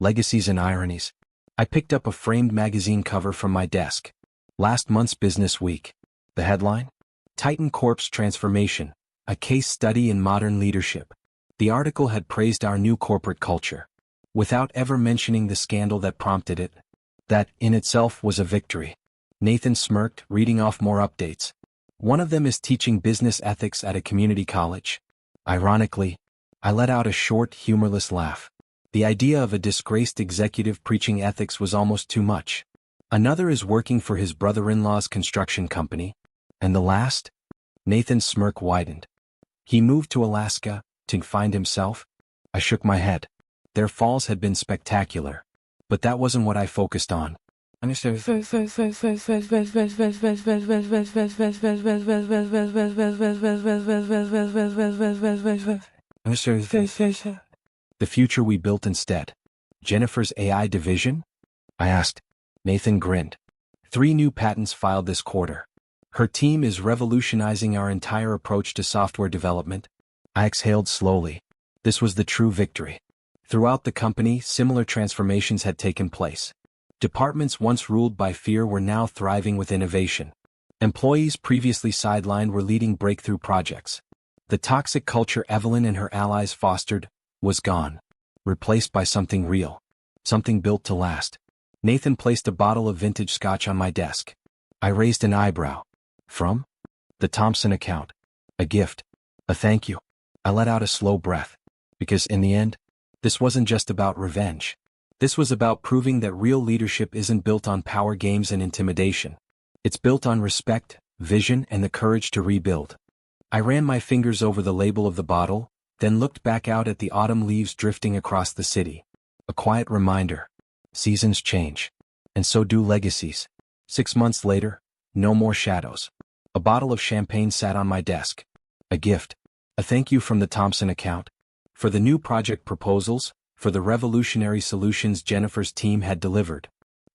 Legacies and ironies. I picked up a framed magazine cover from my desk. Last month's Business Week. The headline? Titan Corp's Transformation, a case study in modern leadership. The article had praised our new corporate culture, without ever mentioning the scandal that prompted it. That, in itself, was a victory. Nathan smirked, reading off more updates. One of them is teaching business ethics at a community college. Ironically, I let out a short, humorless laugh. The idea of a disgraced executive preaching ethics was almost too much. Another is working for his brother-in-law's construction company. And the last? Nathan's smirk widened. He moved to Alaska to find himself. I shook my head. Their falls had been spectacular. But that wasn't what I focused on. The future we built instead. Jennifer's AI division? I asked. Nathan grinned. 3 new patents filed this quarter. Her team is revolutionizing our entire approach to software development. I exhaled slowly. This was the true victory. Throughout the company, similar transformations had taken place. Departments once ruled by fear were now thriving with innovation. Employees previously sidelined were leading breakthrough projects. The toxic culture Evelyn and her allies fostered was gone, replaced by something real, something built to last. Nathan placed a bottle of vintage scotch on my desk. I raised an eyebrow. From? The Thompson account. A gift. A thank you. I let out a slow breath. Because in the end, this wasn't just about revenge. This was about proving that real leadership isn't built on power games and intimidation. It's built on respect, vision, and the courage to rebuild. I ran my fingers over the label of the bottle, then looked back out at the autumn leaves drifting across the city. A quiet reminder. Seasons change. And so do legacies. 6 months later, no more shadows. A bottle of champagne sat on my desk. A gift. A thank you from the Thompson account. For the new project proposals, for the revolutionary solutions Jennifer's team had delivered.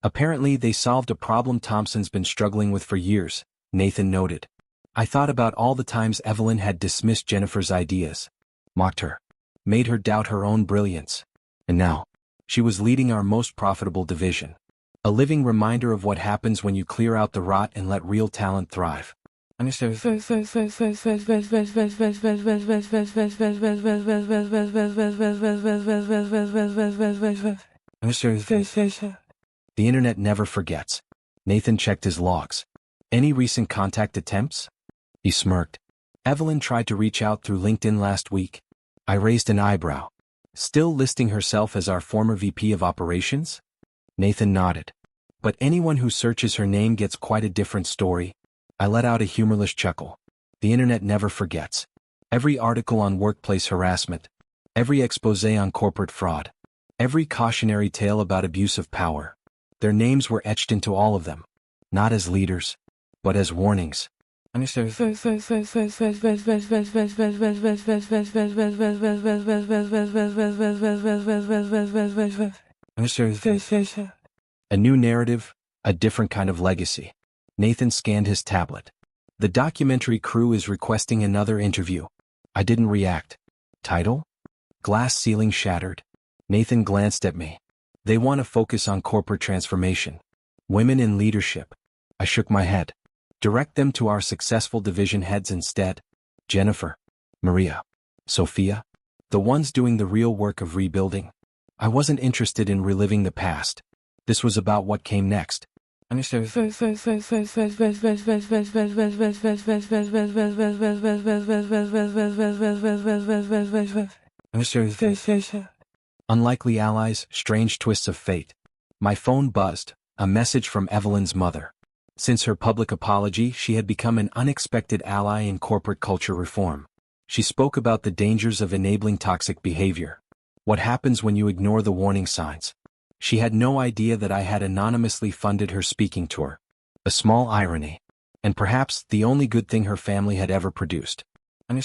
Apparently they solved a problem Thompson's been struggling with for years, Nathan noted. I thought about all the times Evelyn had dismissed Jennifer's ideas, mocked her, made her doubt her own brilliance. And now, she was leading our most profitable division. A living reminder of what happens when you clear out the rot and let real talent thrive. The internet never forgets. Nathan checked his logs. Any recent contact attempts? He smirked. Evelyn tried to reach out through LinkedIn last week. I raised an eyebrow. Still listing herself as our former VP of operations? Nathan nodded. But anyone who searches her name gets quite a different story. I let out a humorless chuckle. The internet never forgets. Every article on workplace harassment. Every exposé on corporate fraud. Every cautionary tale about abuse of power. Their names were etched into all of them. Not as leaders, but as warnings. A new narrative, a different kind of legacy. Nathan scanned his tablet. The documentary crew is requesting another interview. I didn't react. Title? Glass ceiling shattered. Nathan glanced at me. They want to focus on corporate transformation. Women in leadership. I shook my head. Direct them to our successful division heads instead. Jennifer, Maria, Sophia. The ones doing the real work of rebuilding. I wasn't interested in reliving the past. This was about what came next. Unlikely allies, strange twists of fate. My phone buzzed, a message from Evelyn's mother. Since her public apology, she had become an unexpected ally in corporate culture reform. She spoke about the dangers of enabling toxic behavior. What happens when you ignore the warning signs? She had no idea that I had anonymously funded her speaking tour. A small irony. And perhaps the only good thing her family had ever produced. A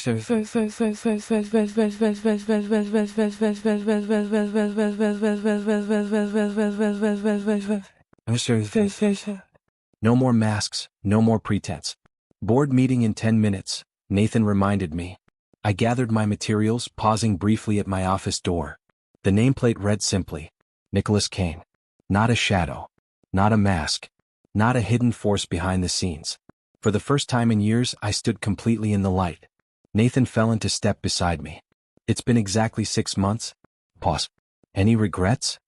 No more masks, no more pretense. Board meeting in 10 minutes, Nathan reminded me. I gathered my materials, pausing briefly at my office door. The nameplate read simply, Nicholas Kane. Not a shadow. Not a mask. Not a hidden force behind the scenes. For the first time in years, I stood completely in the light. Nathan fell into step beside me. It's been exactly 6 months. Pause. Any regrets?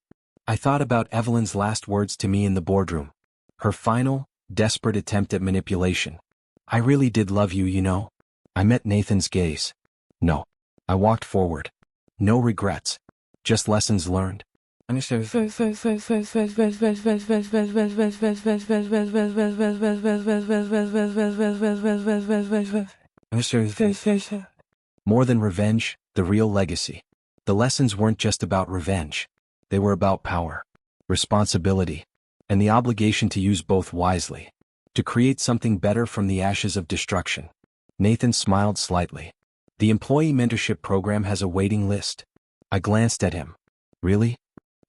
I thought about Evelyn's last words to me in the boardroom. Her final, desperate attempt at manipulation. I really did love you, you know. I met Nathan's gaze. No. I walked forward. No regrets. Just lessons learned. More than revenge, the real legacy. The lessons weren't just about revenge. They were about power, responsibility, and the obligation to use both wisely. To create something better from the ashes of destruction. Nathan smiled slightly. The employee mentorship program has a waiting list. I glanced at him. Really?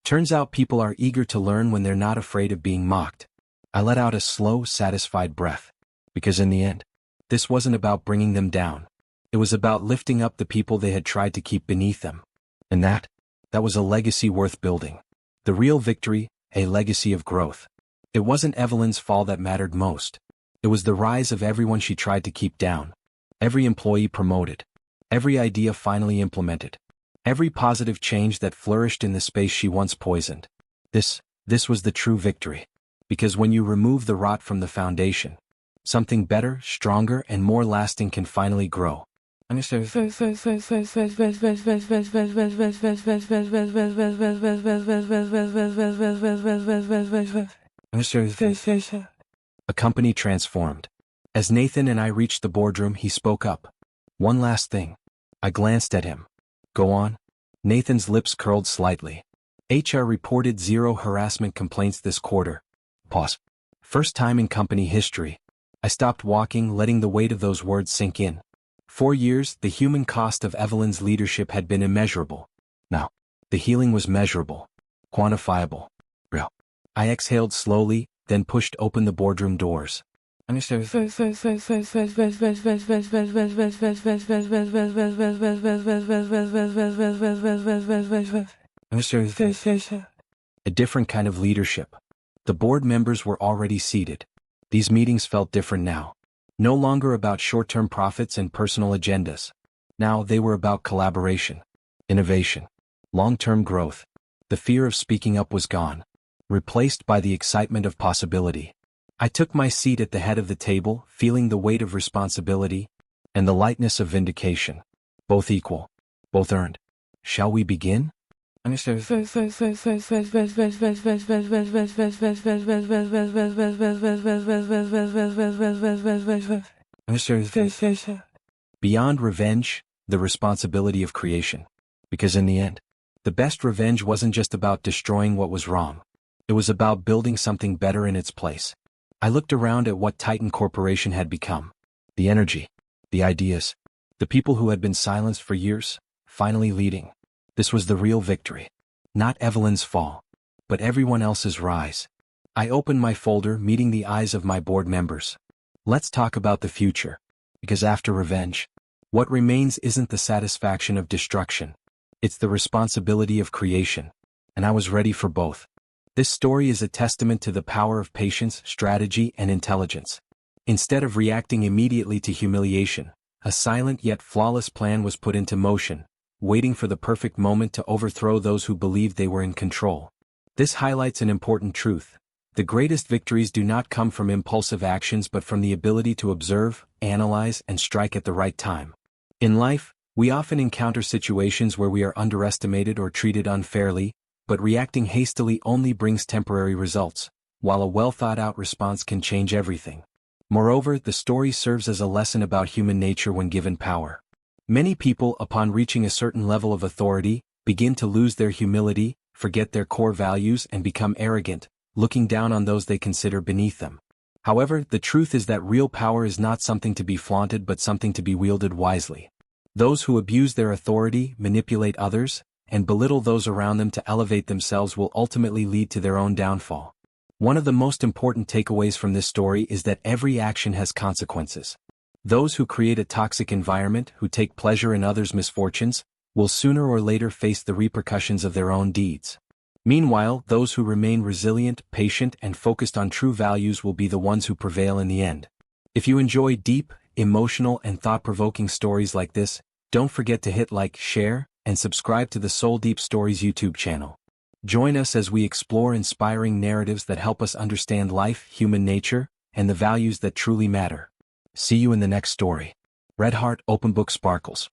Turns out people are eager to learn when they're not afraid of being mocked. I let out a slow, satisfied breath. Because in the end, this wasn't about bringing them down. It was about lifting up the people they had tried to keep beneath them. And that was a legacy worth building. The real victory, a legacy of growth. It wasn't Evelyn's fall that mattered most. It was the rise of everyone she tried to keep down. Every employee promoted. Every idea finally implemented. Every positive change that flourished in the space she once poisoned. This was the true victory. Because when you remove the rot from the foundation, something better, stronger, and more lasting can finally grow. A company transformed. As Nathan and I reached the boardroom, he spoke up. One last thing. I glanced at him. Go on. Nathan's lips curled slightly. HR reported 0 harassment complaints this quarter. Pause. First time in company history. I stopped walking, letting the weight of those words sink in. 4 years, the human cost of Evelyn's leadership had been immeasurable. Now, the healing was measurable, quantifiable, real. I exhaled slowly, then pushed open the boardroom doors. A different kind of leadership. The board members were already seated. These meetings felt different now. No longer about short-term profits and personal agendas. Now they were about collaboration, innovation, long-term growth. The fear of speaking up was gone, replaced by the excitement of possibility. I took my seat at the head of the table, feeling the weight of responsibility and the lightness of vindication. Both equal, both earned. Shall we begin? Beyond revenge, the responsibility of creation. Because in the end, the best revenge wasn't just about destroying what was wrong. It was about building something better in its place. I looked around at what Titan Corporation had become. The energy, the ideas, the people who had been silenced for years, finally leading. This was the real victory. Not Evelyn's fall, but everyone else's rise. I opened my folder, meeting the eyes of my board members. Let's talk about the future. Because after revenge, what remains isn't the satisfaction of destruction. It's the responsibility of creation. And I was ready for both. This story is a testament to the power of patience, strategy, and intelligence. Instead of reacting immediately to humiliation, a silent yet flawless plan was put into motion, waiting for the perfect moment to overthrow those who believed they were in control. This highlights an important truth. The greatest victories do not come from impulsive actions but from the ability to observe, analyze, and strike at the right time. In life, we often encounter situations where we are underestimated or treated unfairly, but reacting hastily only brings temporary results, while a well-thought-out response can change everything. Moreover, the story serves as a lesson about human nature when given power. Many people, upon reaching a certain level of authority, begin to lose their humility, forget their core values, and become arrogant, looking down on those they consider beneath them. However, the truth is that real power is not something to be flaunted but something to be wielded wisely. Those who abuse their authority, manipulate others, and belittle those around them to elevate themselves will ultimately lead to their own downfall. One of the most important takeaways from this story is that every action has consequences. Those who create a toxic environment, who take pleasure in others' misfortunes, will sooner or later face the repercussions of their own deeds. Meanwhile, those who remain resilient, patient, and focused on true values will be the ones who prevail in the end. If you enjoy deep, emotional, and thought-provoking stories like this, don't forget to hit like, share, and subscribe to the Soul Deep Stories YouTube channel. Join us as we explore inspiring narratives that help us understand life, human nature, and the values that truly matter. See you in the next story. Red Heart Open Book Sparkles.